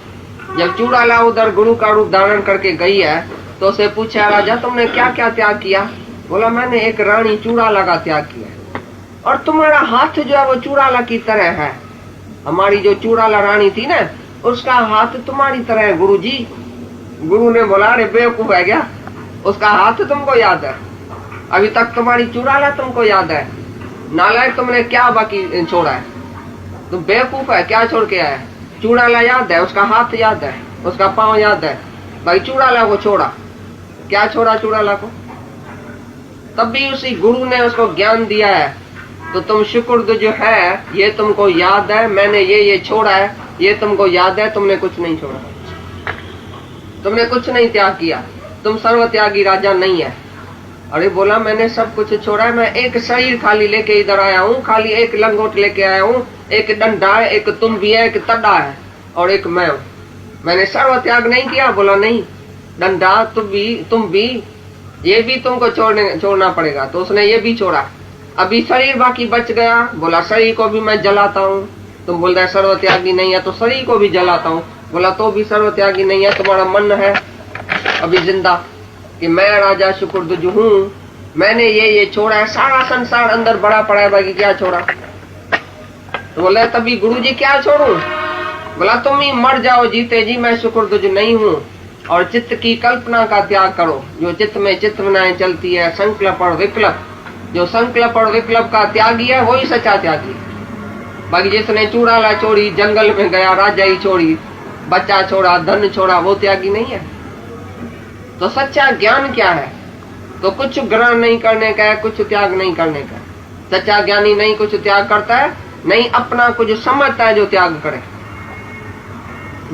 जब चूड़ाला उधर गुरु का रूप धारण करके गई है तो उसे पूछा, राजा तुमने क्या क्या त्याग किया? बोला मैंने एक रानी चूड़ाला का त्याग किया है। और तुम्हारा हाथ जो है वो चूड़ाला की तरह है। हमारी जो चूड़ाला रानी थी ना, उसका हाथ तुम्हारी तरह है गुरुजी। गुरु ने बोला अरे बेवकूफ है क्या? उसका हाथ तुमको याद है? अभी तक तुम्हारी चूड़ाला तुमको याद है? नालायक, तुमने क्या बाकी छोड़ा है? तुम बेवकूफ है, क्या छोड़ के आया? चूड़ाला याद है, उसका हाथ याद है, उसका पांव याद है। भाई चूड़ाला को छोड़ा, क्या छोड़ा चूड़ाला को? तब भी उसी गुरु ने उसको ज्ञान दिया है। तो तुम शुक्र जो है ये तुमको याद है, मैंने ये छोड़ा है, ये तुमको याद है, तुमने कुछ नहीं छोड़ा, तुमने कुछ नहीं त्याग किया, तुम सर्वत्यागी राजा नहीं है। अरे बोला मैंने सब कुछ छोड़ा है, मैं एक शरीर खाली लेके इधर आया हूँ, खाली एक लंगोट लेके आया हूँ, एक डंडा है, एक तुम भी है, एक तड्डा है और एक मैं हूँ। मैंने सर्वत्याग नहीं किया। बोला नहीं, डंडा तुम भी ये भी तुमको छोड़ना पड़ेगा। तो उसने ये भी छोड़ा। अभी शरीर बाकी बच गया। बोला शरीर को भी मैं जलाता हूँ। तुम बोल रहे सर्वत्यागी नहीं है तो शरीर को भी जलाता हूँ। बोला तो भी सर्वत्यागी नहीं है, तुम्हारा मन है अभी जिंदा कि मैं राजा शुक्रध्वज हूँ, मैंने ये छोड़ा है। सारा संसार अंदर बड़ा पड़ा है, बाकी क्या छोड़ा? तो बोला तभी गुरुजी क्या छोड़ू? बोला तुम ही मर जाओ जीते जी, मैं शुक्रध्वज नहीं हूँ। और चित्त की कल्पना का त्याग करो। जो चित्त में चित्तनाएं चलती है, संकल्प और विकल्प, जो संकल्प और विकल्प का त्यागी है वही सच्चा त्यागी। बाकी जिसने चूड़ाला छोड़ी, जंगल में गया, राजाई छोड़ी, बच्चा छोड़ा, धन छोड़ा, वो त्यागी नहीं है। तो सच्चा ज्ञान क्या है? तो कुछ ग्रहण नहीं करने का है, कुछ त्याग नहीं करने का। सच्चा ज्ञानी नहीं कुछ त्याग करता है, नहीं अपना कुछ समझता है जो त्याग करे।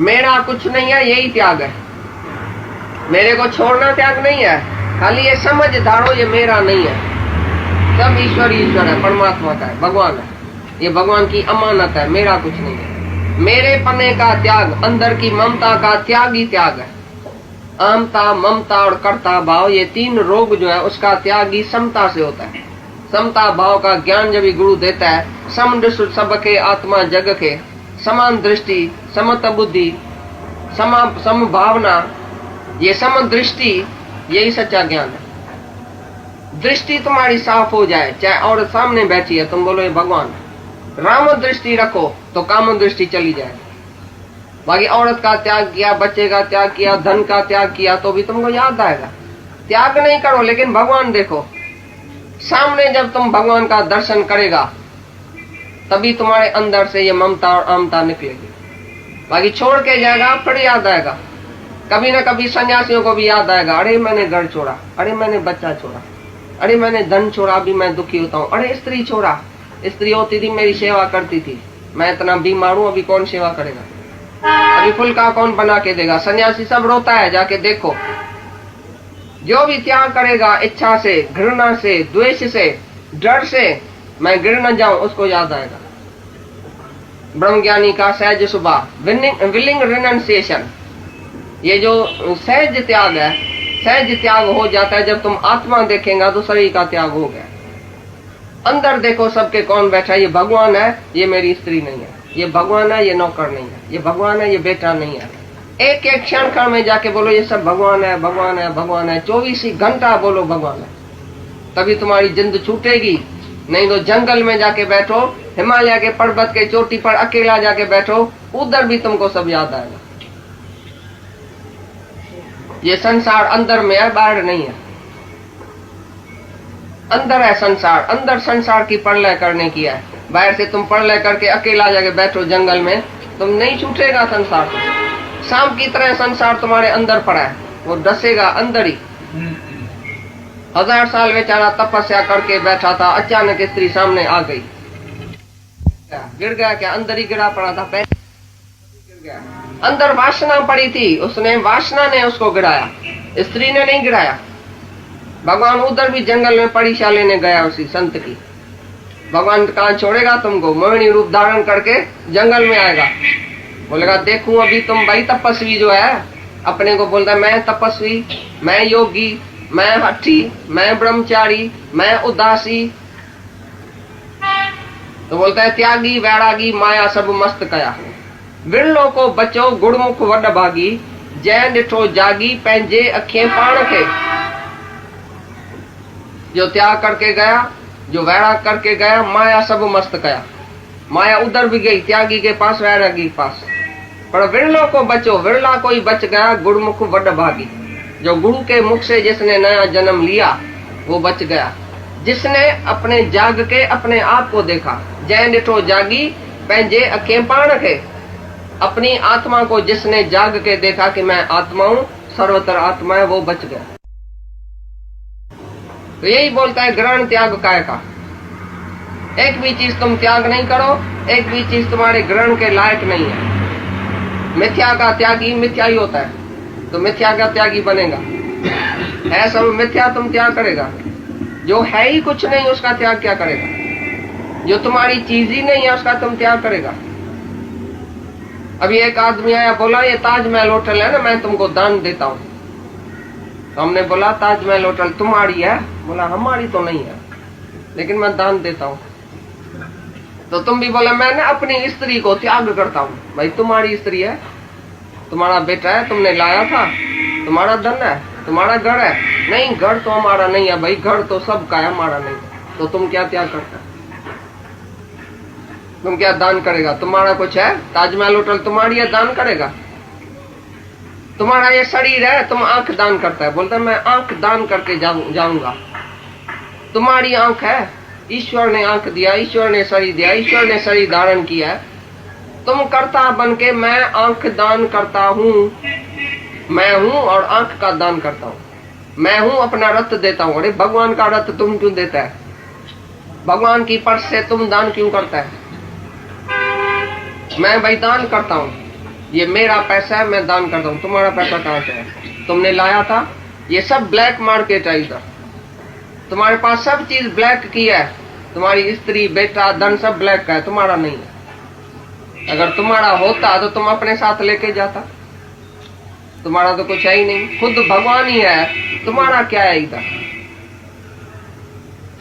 मेरा कुछ नहीं है, यही त्याग है। मेरे को छोड़ना त्याग नहीं है, खाली ये समझ धारो ये मेरा नहीं है। सब ईश्वर है, परमात्मा का है, भगवान है। ये भगवान की अमानत है, मेरा कुछ नहीं है। मेरे पने का त्याग, अंदर की ममता का त्याग ही त्याग है। अहमता, ममता और कर्ता भाव, ये 3 रोग जो है उसका त्याग ही समता से होता है। समता भाव का ज्ञान जब गुरु देता है, समदृष्टि सबके आत्मा जग के, समान दृष्टि, समत बुद्धि, सम भावना, ये सम दृष्टि, यही सच्चा ज्ञान है। दृष्टि तुम्हारी साफ हो जाए, चाहे और सामने बैठी है, तुम बोलो ये भगवान है। राम दृष्टि रखो तो काम दृष्टि चली जाए। बाकी औरत का त्याग किया, बच्चे का त्याग किया, धन का त्याग किया तो भी तुमको याद आएगा। त्याग नहीं करो लेकिन भगवान देखो सामने। जब तुम भगवान का दर्शन करेगा तभी तुम्हारे अंदर से ये ममता और अहमता निकलेगी। बाकी छोड़ के जाएगा फिर याद आएगा। कभी ना कभी सन्यासियों को भी याद आएगा, अरे मैंने घर छोड़ा, अरे मैंने बच्चा छोड़ा, अरे मैंने धन छोड़ा, अभी मैं दुखी होता हूँ, अरे स्त्री छोड़ा, स्त्री होती थी मेरी सेवा करती थी, मैं इतना बीमार हूँ, अभी कौन सेवा करेगा, अभी फुल्का कौन बना के देगा। सन्यासी सब रोता है, जाके देखो। जो भी त्याग करेगा इच्छा से, घृणा से, द्वेष से, डर से, मैं गिर न जाऊं, उसको याद आएगा। ब्रह्मज्ञानी का सहज सुबह, विलिंग रिनंसिएशन, ये जो सहज त्याग है, सहज त्याग हो जाता है जब तुम आत्मा देखेंगे तो शरीर का त्याग हो गया। अंदर देखो सबके कौन बैठा है, ये भगवान है, ये मेरी स्त्री नहीं है, ये भगवान है, ये नौकर नहीं है, ये भगवान है, ये बेटा नहीं है। एक एक क्षण क्षण में जाके बोलो ये सब भगवान है, भगवान है, भगवान है। 24 ही घंटा बोलो भगवान है, तभी तुम्हारी जिंद छूटेगी। नहीं तो जंगल में जाके बैठो, हिमालय के पर्वत के चोटी पर अकेला जाके बैठो, उधर भी तुमको सब याद आएगा। ये संसार अंदर में है, बाहर नहीं है। अंदर है संसार, अंदर संसार की प्रलय करने की है। बाहर से तुम प्रलय करके अकेला जाके बैठो जंगल में, तुम नहीं छूटेगा संसार से। सांप की तरह संसार तुम्हारे अंदर पड़ा है, वो डसेगा अंदर ही। 1000 साल बेचारा तपस्या करके बैठा था, अचानक स्त्री सामने आ गई, गिर गया क्या? अंदर ही गिरा पड़ा था, पैर गिर गया। अंदर वासना पड़ी थी, उसने वासना ने उसको गिराया, स्त्री ने नहीं गिराया। भगवान उधर भी जंगल में परीक्षा लेने गया उसी संत की। भगवान कहाँ छोड़ेगा तुमको? मोहिनी रूप धारण करके जंगल में आएगा, बोलेगा देखूं अभी तुम भाई तपस्वी जो है, अपने को बोलता है मैं तपस्वी, मैं योगी, मैं हठी, मैं ब्रह्मचारी, मैं उदासी। तो बोलता है त्यागी वैरागी माया सब मस्त कया, विरलो को बचो गुड़मुख वड भागी, जय डिठो जागी पंहिंजे अखियां पाण खे। जो त्याग करके गया, जो वैराग करके गया, माया सब मस्त कया। माया उधर भी गई, त्यागी के पास, वैरागी के पास। पर विरलो को बचो, विरला कोई बच गया, गुड़मुख वड भागी। जो गुरु के मुख से जिसने नया जन्म लिया वो बच गया। जिसने अपने जाग के अपने आप को देखा, जय डिठो जागी पंहिंजे अखियां पाण खे। अपनी आत्मा को जिसने जाग के देखा कि मैं आत्मा हूं, सर्वत्र आत्मा है, वो बच गया। तो यही बोलता है ग्रहण त्याग काय का। एक भी चीज तुम त्याग नहीं करो, एक भी चीज तुम्हारे ग्रहण के लायक नहीं है। मिथ्या का त्यागी मिथ्या ही होता है, तो मिथ्या का त्यागी बनेगा। है सब मिथ्या, तुम त्याग करेगा। जो है ही कुछ नहीं उसका त्याग क्या करेगा? जो तुम्हारी चीज ही नहीं है उसका तुम त्याग करेगा। अभी एक आदमी आया, बोला ये ताजमहल होटल है ना, मैं तुमको दान देता हूँ। तो हमने बोला ताजमहल होटल तुम्हारी है? बोला हमारी तो नहीं है, लेकिन मैं दान देता हूँ। तो तुम भी बोला मैं ना अपनी स्त्री को त्याग करता हूँ। भाई तुम्हारी स्त्री है, तुम्हारा बेटा है, तुमने लाया था, तुम्हारा धन है, तुम्हारा घर है। नहीं, घर तो हमारा नहीं है भाई, घर तो सबका है, हमारा नहीं। तो तुम क्या त्याग करता है? तुम क्या दान करेगा? तुम्हारा कुछ है? ताजमहल होटल तुम्हारी है, दान करेगा? तुम्हारा ये शरीर है, तुम आंख दान करता है, बोलता है मैं आंख दान करके जाऊंगा। तुम्हारी आंख है, ईश्वर ने आंख दिया, ईश्वर ने शरीर दिया, ईश्वर ने शरीर धारण किया है। तुम कर्ता बन के मैं आंख दान करता हूँ, मैं हूँ और आंख का दान करता हूँ। मैं हूँ अपना रथ देता हूँ। अरे भगवान का रथ तुम क्यों देता है? भगवान की पर्स से तुम दान क्यों करता है? मैं भाई दान करता हूँ, ये मेरा पैसा है, मैं दान करता हूँ। तुम्हारा पैसा कहाँ से है? तुमने लाया था? ये सब ब्लैक मार्केट है इधर। तुम्हारे पास सब चीज ब्लैक की है, तुम्हारी स्त्री, बेटा, धन सब ब्लैक का है, तुम्हारा नहीं है। अगर तुम्हारा होता तो तुम अपने साथ लेके जाता। तुम्हारा तो कुछ है ही नहीं, खुद भगवान ही है, तुम्हारा क्या है इधर?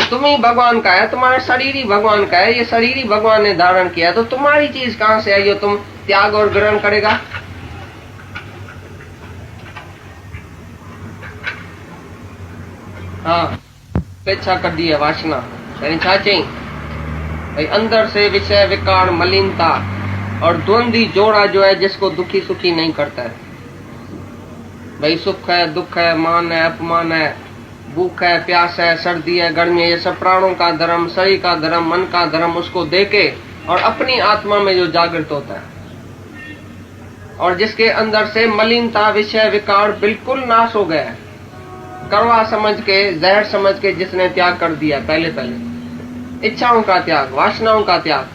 तुम ही भगवान का है, तुम्हारा शरीर ही भगवान का है, ये शरीर ही भगवान ने धारण किया है। तो तुम्हारी चीज कहाँ से आई जो तुम त्याग और ग्रहण करेगा? हाँ, इच्छा कर दी है वासना। छा चई भाई अंदर से विषय विकार मलिनता और द्वंद्वी जोड़ा जो है जिसको दुखी सुखी नहीं करता है। भाई सुख है, दुख है, मान है, अपमान है, भूख है, प्यास है, सर्दी है, गर्मी है, ये सब प्राणों का धर्म, शरीर का धर्म, मन का धर्म, उसको देके और अपनी आत्मा में जो जागृत होता है और जिसके अंदर से मलिनता विषय विकार बिल्कुल नाश हो गया है, कड़वा समझ के, जहर समझ के जिसने त्याग कर दिया पहले इच्छाओं का त्याग, वासनाओं का त्याग,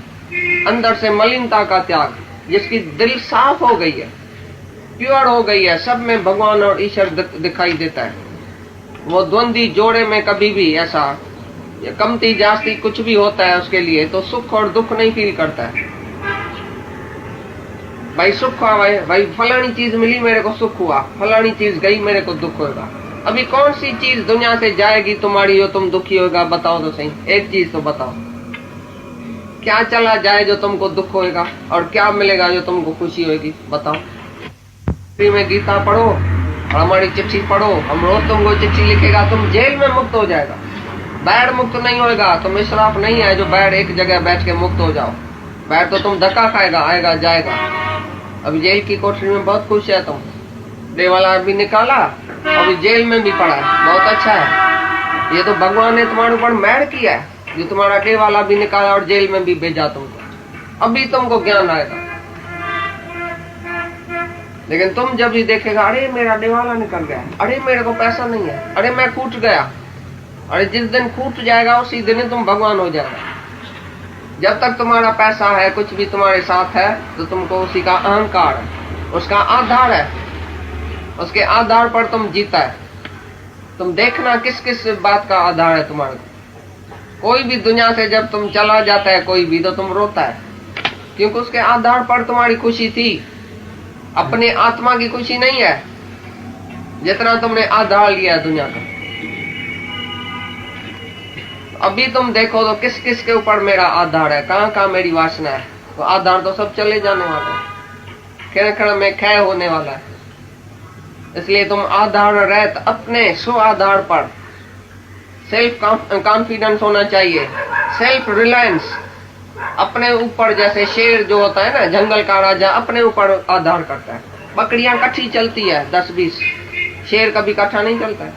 अंदर से मलिनता का त्याग, जिसकी दिल साफ हो गई है, प्योर हो गई है, सब में भगवान और ईश्वर दिखाई देता है। वो द्वंद्वी जोड़े में कभी भी ऐसा कमती जास्ती कुछ भी होता है उसके लिए तो सुख और दुख नहीं फील करता है। भाई सुख आवे, भाई फलानी चीज मिली मेरे को सुख हुआ, फलानी चीज गई मेरे को दुख होगा। अभी कौन सी चीज दुनिया से जाएगी तुम्हारी जो तुम दुखी होगा? बताओ तो सही, एक चीज तो बताओ। क्या चला जाए जो तुमको दुख होएगा, और क्या मिलेगा जो तुमको खुशी होगी? बताओ। में गीता पढ़ो और हमारी चिट्ठी पढ़ो, हम रोज तुमको चिट्ठी लिखेगा, तुम जेल में मुक्त हो जाएगा। बैर मुक्त नहीं होएगा, तुम इसराफ नहीं है जो बैर एक जगह बैठ के मुक्त हो जाओ। बैर तो तुम धक्का खाएगा, आएगा जाएगा। अभी जेल की कोठरी में बहुत खुश है तुम, डे वाला भी निकाला, अभी जेल में भी पड़ा है, बहुत अच्छा है। ये तो भगवान ने तुम्हारे ऊपर मेहर किया है, जो तुम्हारा डे वाला भी निकाला और जेल में भी भेजा तुमको। अभी तुमको ज्ञान आएगा। लेकिन तुम जब भी देखेगा, अरे मेरा डे वाला निकल गया, अरे मेरे को पैसा नहीं है, अरे मैं कूट गया, अरे जिस दिन कूट जाएगा उसी दिन तुम भगवान हो जाएगा। जब तक तुम्हारा पैसा है, कुछ भी तुम्हारे साथ है, तो तुमको उसी का अहंकार है, उसका आधार है, उसके आधार पर तुम जीता है। तुम देखना किस किस बात का आधार है तुम्हारे। कोई भी दुनिया से जब तुम चला जाता है कोई भी, तो तुम रोता है, क्योंकि उसके आधार पर तुम्हारी खुशी थी। अपने आत्मा की खुशी नहीं है, जितना तुमने आधार लिया है दुनिया का। अभी तुम देखो तो किस किस के ऊपर मेरा आधार है, कहाँ कहाँ मेरी वासना है, तो आधार तो सब चले जाने वाला है, क्षण क्षण में क्षय होने वाला है। इसलिए तुम आधार रहत अपने स्व आधार पर सेल्फ कॉन्फिडेंस होना चाहिए, सेल्फ रिलायंस अपने ऊपर। जैसे शेर जो होता है ना, जंगल का राजा अपने ऊपर आधार करता है। बकरियां इकट्ठी चलती है 10-20, शेर कभी इकट्ठा नहीं चलता है।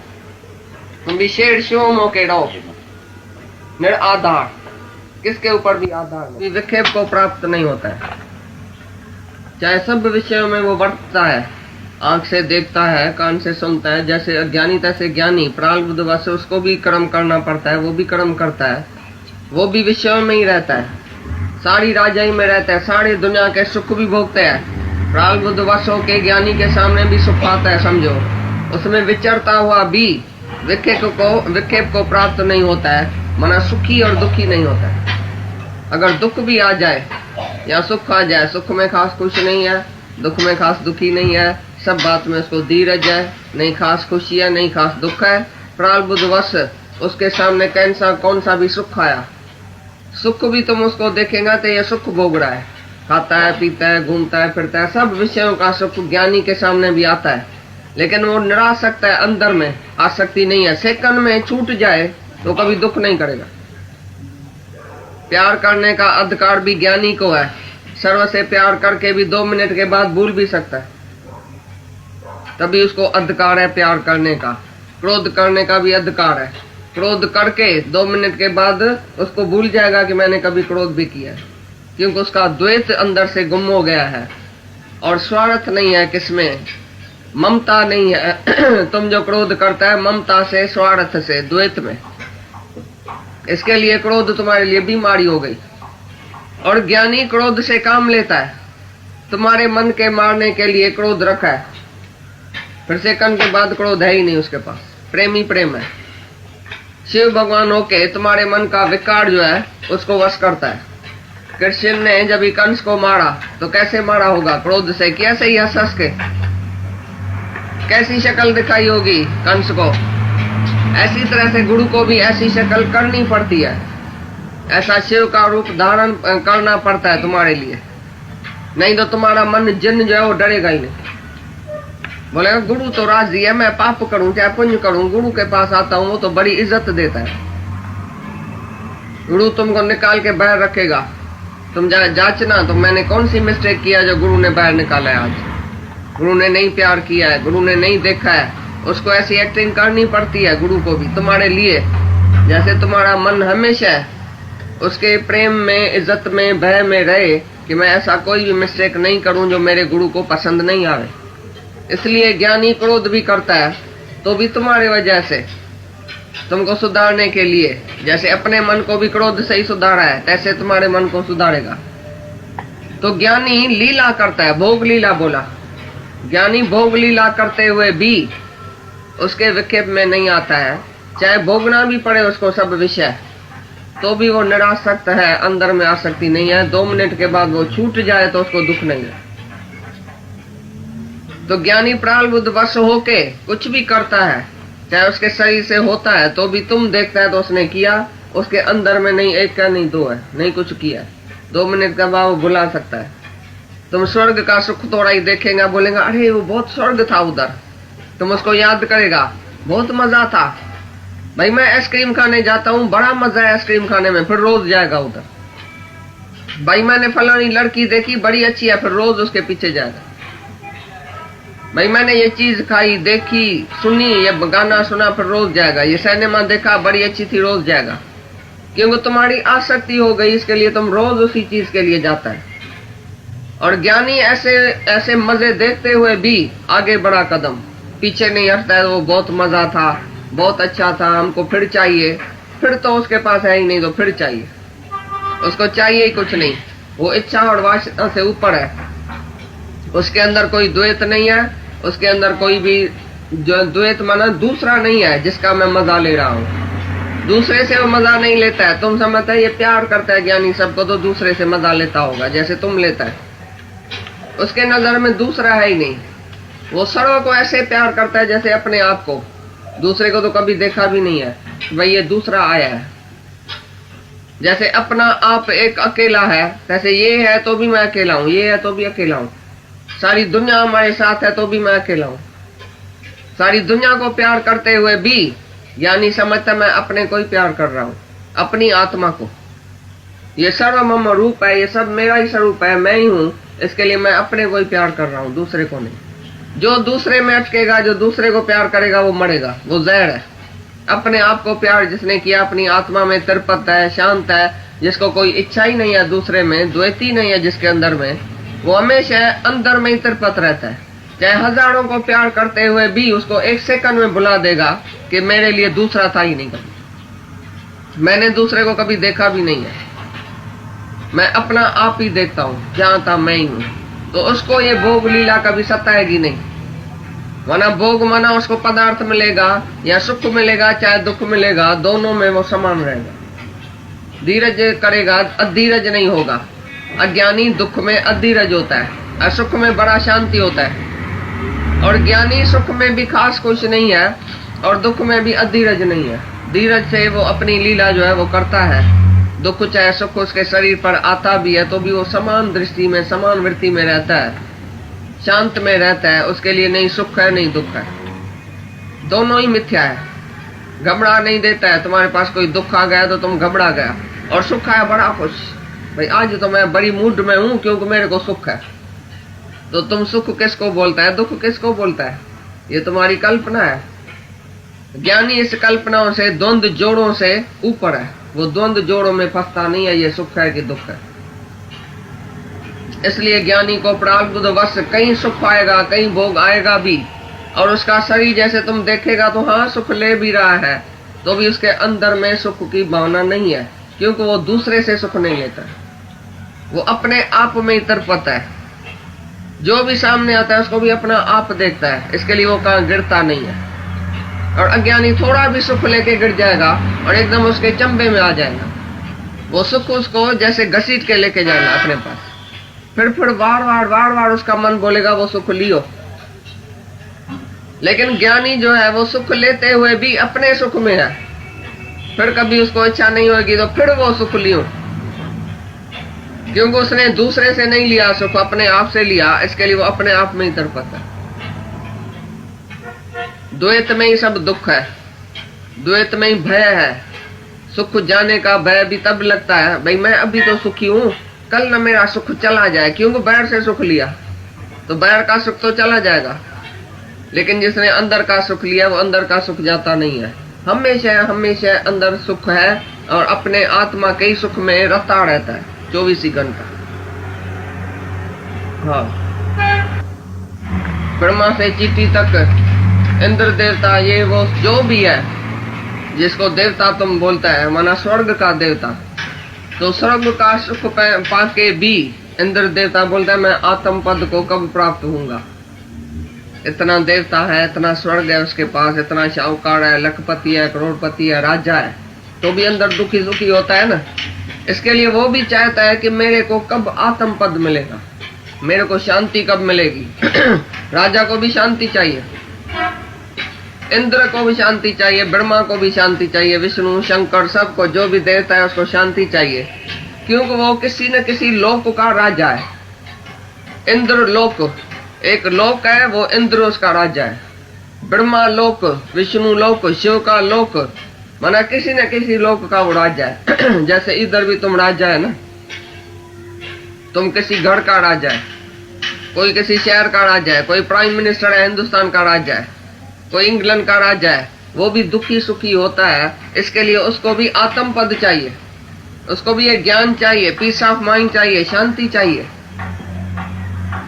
तुम भी शेर शिव मौके रहो, निराधार, किसके ऊपर भी आधार नहीं। विक्षेप को प्राप्त नहीं होता है, चाहे सब विषयों में वो वर्तता है। आंख से देखता है, कान से सुनता है, जैसे अज्ञानी तैसे ज्ञानी। प्रारब्ध वश उसको भी कर्म करना पड़ता है, वो भी कर्म करता है, वो भी विषयों में ही रहता है, सारी राजाई में रहता है, सारी दुनिया के सुख भी भोगते हैं। प्रारब्ध वशों के ज्ञानी के सामने भी सुख आता है, समझो। उसमें विचरता हुआ भी विक्षेप को प्राप्त नहीं होता है, मना सुखी और दुखी नहीं होता है। अगर दुख भी आ जाए या सुख आ जाए, सुख में खास खुश नहीं है, दुख में खास दुखी नहीं है, सब बात में उसको धीरज है, नहीं खास खुशी है, नहीं खास दुख है। प्रारब्ध वश उसके सामने कौन सा भी सुख आया, सुख भी तुम उसको देखेगा तो ये सुख भोग रहा है, खाता है, पीता है, घूमता है, फिरता है, सब विषयों का सुख ज्ञानी के सामने भी आता है। लेकिन वो निरासक्त है, अंदर में आसक्ति नहीं है। सेकंड में छूट जाए तो कभी दुख नहीं करेगा। प्यार करने का अधिकार भी ज्ञानी को है, सर्व से प्यार करके भी 2 मिनट के बाद भूल भी सकता है, तभी उसको अधिकार है प्यार करने का। क्रोध करने का भी अधिकार है, क्रोध करके 2 मिनट के बाद उसको भूल जाएगा कि मैंने कभी क्रोध भी किया, क्योंकि उसका द्वैत अंदर से गुम हो गया है। और स्वार्थ नहीं है, किसमें ममता नहीं है। तुम जो क्रोध करता है ममता से, स्वार्थ से, द्वैत में, इसके लिए क्रोध तुम्हारे लिए बीमारी हो गई। और ज्ञानी क्रोध से काम लेता है, तुम्हारे मन के मारने के लिए क्रोध रखा है, फिर सेकंड के बाद क्रोध है ही नहीं उसके पास, प्रेमी प्रेम है। शिव भगवान होके तुम्हारे मन का विकार जो है उसको वश करता है। कृष्ण ने जब कंस को मारा तो कैसे मारा होगा? क्रोध से किया, सही हंस के। कैसी शक्ल दिखाई होगी कंस को? ऐसी तरह से गुरु को भी ऐसी शक्ल करनी पड़ती है, ऐसा शिव का रूप धारण करना पड़ता है तुम्हारे लिए, नहीं तो तुम्हारा मन जिन जो है वो डरेगा ही नहीं। बोलेगा गुरु तो राजी है, मैं पाप करूं चाहे पुण्य करूं, गुरु के पास आता हूं, वो तो बड़ी इज्जत देता है। गुरु तुमको निकाल के बाहर रखेगा, तुम जांचना तो मैंने कौन सी मिस्टेक किया जो गुरु ने बाहर निकाला है। आज गुरु ने नहीं प्यार किया है, गुरु ने नहीं देखा है, उसको ऐसी एक्टिंग करनी पड़ती है गुरु को भी तुम्हारे लिए, जैसे तुम्हारा मन हमेशा उसके प्रेम में, इज्जत में, भय में रहे कि मैं ऐसा कोई भी मिस्टेक नहीं करूं जो मेरे गुरु को पसंद नहीं आवे। इसलिए ज्ञानी क्रोध भी करता है तो भी तुम्हारी वजह से, तुमको सुधारने के लिए। जैसे अपने मन को भी क्रोध से ही सुधारा है, तैसे तुम्हारे मन को सुधारेगा। तो ज्ञानी लीला करता है, भोग लीला बोला। ज्ञानी भोग लीला करते हुए भी उसके विक्षेप में नहीं आता है, चाहे भोगना भी पड़े उसको सब विषय, तो भी वो निरासक्त है, अंदर में आसक्ति नहीं है। 2 मिनट के बाद वो छूट जाए तो उसको दुख नहीं है। तो ज्ञानी प्रारब्ध वश होके कुछ भी करता है, चाहे उसके शरीर से होता है तो भी तुम देखता है तो उसने किया, उसके अंदर में नहीं एक का नहीं दो है, नहीं कुछ किया, 2 मिनट का बाद वो बुला सकता है। तुम स्वर्ग का सुख थोड़ा ही देखेगा, बोलेगा अरे वो बहुत स्वर्ग था उधर, तुम उसको याद करेगा, बहुत मजा था भाई, मैं आइसक्रीम खाने जाता हूँ, बड़ा मजा है आइसक्रीम खाने में, फिर रोज जाएगा उधर। भाई मैंने फलानी लड़की देखी बड़ी अच्छी है, फिर रोज उसके पीछे जाएगा। भाई मैंने ये चीज खाई, देखी, सुनी, ये गाना सुना, फिर रोज जाएगा। ये सिनेमा देखा बड़ी अच्छी थी, रोज जाएगा, क्योंकि तुम्हारी आसक्ति हो गई, इसके लिए तुम रोज उसी चीज के लिए जाता है। और ज्ञानी ऐसे ऐसे मजे देखते हुए भी आगे बढ़ा कदम पीछे नहीं हटता है। वो बहुत मजा था, बहुत अच्छा था, हमको फिर चाहिए, फिर तो उसके पास है ही नहीं तो फिर चाहिए, उसको चाहिए ही कुछ नहीं। वो इच्छा और वासना से ऊपर है, उसके अंदर कोई द्वैत नहीं है, उसके अंदर कोई भी जो द्वैत माना दूसरा नहीं है जिसका मैं मजा ले रहा हूँ। दूसरे से वो मजा नहीं लेता है। तुम समझते है ये प्यार करता है ज्ञानी सबको, तो दूसरे से मजा लेता होगा जैसे तुम लेता है। उसके नजर में दूसरा है ही नहीं। वो सर्व को ऐसे प्यार करता है जैसे अपने आप को। दूसरे को तो कभी देखा भी नहीं है भाई ये दूसरा आया है। जैसे अपना आप एक अकेला है, तैसे ये है तो भी मैं अकेला हूँ, ये है तो भी अकेला हूँ। सारी दुनिया हमारे साथ है तो भी मैं अकेला हूँ। सारी दुनिया को प्यार करते हुए भी ज्ञानी समझता मैं अपने को ही प्यार कर रहा हूँ, अपनी आत्मा को। ये सर्व मम रूप है, ये सब मेरा ही स्वरूप है, मैं ही हूँ, इसके लिए मैं अपने को ही प्यार कर रहा हूँ, दूसरे को नहीं। जो दूसरे में अटकेगा, जो दूसरे को प्यार करेगा वो मरेगा, वो जहर है। अपने आप को प्यार जिसने किया, अपनी आत्मा में तिरपत है, शांत है, जिसको कोई इच्छा ही नहीं है दूसरे में, द्वैती नहीं है जिसके अंदर में, वो हमेशा अंदर में ही तिरपत रहता है। चाहे हजारों को प्यार करते हुए भी उसको एक सेकंड में भुला देगा कि मेरे लिए दूसरा था ही नहीं कभी, मैंने दूसरे को कभी देखा भी नहीं है, मैं अपना आप ही देखता हूँ, जहाँ था मैं ही हूँ। तो उसको ये भोग लीला कभी सताएगी नहीं। वरना भोग माना उसको पदार्थ मिलेगा या सुख मिलेगा चाहे दुख मिलेगा, दोनों में वो समान रहेगा। धीरज करेगा, अधीरज नहीं होगा। अज्ञानी दुख में अधीरज होता है, असुख में बड़ा शांति होता है। और ज्ञानी सुख में भी खास कुछ नहीं है और दुख में भी अधीरज नहीं है। धीरज से वो अपनी लीला जो है वो करता है। दुख चाहे सुख उसके शरीर पर आता भी है तो भी वो समान दृष्टि में, समान वृत्ति में रहता है, शांत में रहता है। उसके लिए नहीं सुख है नहीं दुख है, दोनों ही मिथ्या है। घबरा नहीं देता है। तुम्हारे पास कोई दुख आ गया तो तुम घबरा गया, और सुख आया बड़ा खुश, भाई आज तो मैं बड़ी मूड में हूं क्योंकि मेरे को सुख है। तो तुम सुख किसको बोलता है, दुख किसको बोलता है? ये तुम्हारी कल्पना है। ज्ञानी इस कल्पनाओं से, द्वंद्व जोड़ों से ऊपर है। वो द्वंद्व जोड़ों में फंसता नहीं है, ये सुख है कि दुख है। इसलिए ज्ञानी को प्रारब्ध वश कहीं सुख आएगा, कहीं भोग आएगा भी, और उसका शरीर जैसे तुम देखेगा तो हाँ सुख ले भी रहा है, तो भी उसके अंदर में सुख की भावना नहीं है, क्योंकि वो दूसरे से सुख नहीं लेता, वो अपने आप में ही तड़पता है। जो भी सामने आता है उसको भी अपना आप देखता है, इसके लिए वो कहाँ गिरता नहीं है। और अज्ञानी थोड़ा भी सुख लेके गिर जाएगा और एकदम उसके चंबे में आ जाएगा। वो सुख उसको जैसे घसीट के लेके जाएगा अपने पास। फिर बार बार उसका मन बोलेगा वो सुख लियो। लेकिन ज्ञानी जो है वो सुख लेते हुए भी अपने सुख में है। फिर कभी उसको इच्छा नहीं होगी तो फिर वो सुख लियो, क्योंकि उसने दूसरे से नहीं लिया सुख, अपने आप से लिया। इसके लिए वो अपने आप में ही तड़पता है। द्वैत में ही सब दुख है, द्वैत में ही भय है। सुख जाने का भय भी तब लगता है, भाई मैं अभी तो सुखी हूं, कल न मेरा सुख चला जाए, क्योंकि बैर से सुख लिया तो बैर का सुख तो चला जाएगा। लेकिन जिसने अंदर का सुख लिया वो अंदर का सुख जाता नहीं है। हमेशा हमेशा अंदर सुख है और अपने आत्मा के ही सुख में रता रहता है 24 घंटा। हाँ, ब्रह्मा से चीटी तक, इंद्र देवता, ये वो जो भी है, जिसको देवता तुम बोलता है, माना स्वर्ग का देवता, तो स्वर्ग का सुख पाके भी इंद्र देवता बोलता है मैं आत्म पद को कब प्राप्त होऊंगा। इतना देवता है, इतना स्वर्ग है उसके पास, इतना शाहूकार है, लखपति है, करोड़पति है, राजा है, तो भी अंदर दुखी दुखी होता है ना। इसके लिए वो भी चाहता है कि मेरे को कब आत्म पद मिलेगा, मेरे को शांति कब मिलेगी। राजा को भी शांति चाहिए, इंद्र को भी शांति चाहिए, ब्रह्मा को भी शांति चाहिए, विष्णु शंकर सबको, जो भी देवता है उसको शांति चाहिए, क्योंकि वो किसी न किसी लोक का राजा है। इंद्र लोक एक लोक है, वो इंद्र उसका राजा है। ब्रह्मा लोक, विष्णु लोक, शिव का लोक, माना किसी न किसी लोक का वो राजा है। जैसे इधर भी तुम राजा है ना, तुम किसी घर का राजा है, कोई किसी शहर का राजा है, कोई प्राइम मिनिस्टर है हिंदुस्तान का राजा है, कोई इंग्लैंड का राजा है, वो भी दुखी सुखी होता है। इसके लिए उसको भी आत्म पद चाहिए, उसको भी एक ज्ञान चाहिए, पीस ऑफ माइंड चाहिए, शांति चाहिए।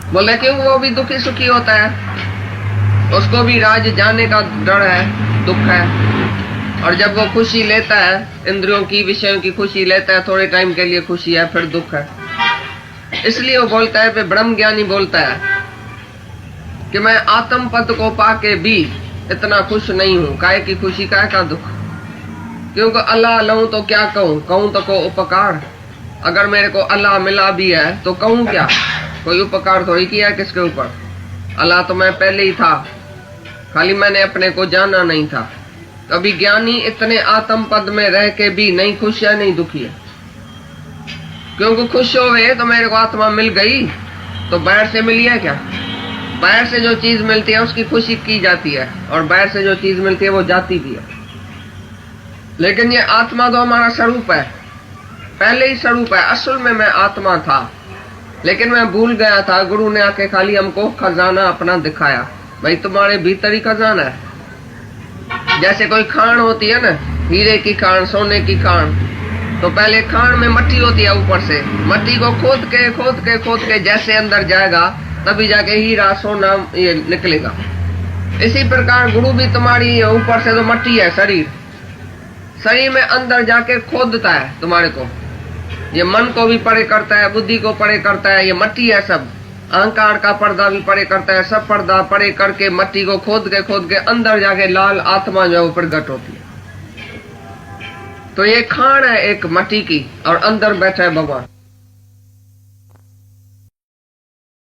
बोले क्यों वो भी दुखी सुखी होता है? उसको भी राज जाने का डर है, दुख है। और जब वो खुशी लेता है, इंद्रियों की विषयों की खुशी लेता है, थोड़े टाइम के लिए खुशी है, फिर दुख है। इसलिए वो बोलता है, ब्रह्म ज्ञानी बोलता है कि मैं आत्म पद को पाके भी इतना खुश नहीं हूं। काहे की खुशी, काहे का दुख? क्योंकि अल्लाह लऊं तो क्या कहूं, कहूं तो को उपकार। अगर मेरे को अल्लाह मिला भी है तो कहूं क्या? कोई उपकार थोड़ी किया किसके ऊपर। अल्लाह तो मैं पहले ही था, खाली मैंने अपने को जाना नहीं था। कभी ज्ञानी इतने आत्म पद में रह के भी नहीं खुश है, नहीं दुखी है। क्योंकि खुश होवे तो मेरे को आत्मा मिल गई, तो बाहर से मिली है क्या? बाहर से जो चीज मिलती है उसकी खुशी की जाती है, और बाहर से जो चीज मिलती है वो जाती भी है। लेकिन ये आत्मा तो हमारा स्वरूप है, पहले ही स्वरूप है। असल में मैं आत्मा था, लेकिन मैं भूल गया था। गुरु ने आके खाली हमको खजाना अपना दिखाया, भाई तुम्हारे भीतर ही खजाना है। जैसे कोई खान होती है ना, हीरे की खान, सोने की खान, तो पहले खान में मट्टी होती है, ऊपर से मट्टी को खोद के जैसे अंदर जाएगा तभी जाके हीरा सोना ये निकलेगा। इसी प्रकार गुरु भी तुम्हारी ऊपर से तो मट्टी है, शरीर में अंदर जाके खोदता है तुम्हारे को। ये मन को भी परे करता है, बुद्धि को परे करता है, ये मट्टी है सब। अहंकार का पर्दा भी परे करता है, सब पर्दा परे करके मट्टी को खोद के अंदर जाके लाल आत्मा जो है वो प्रकट होती है। तो ये खान है एक मट्टी की, और अंदर बैठा है भगवान।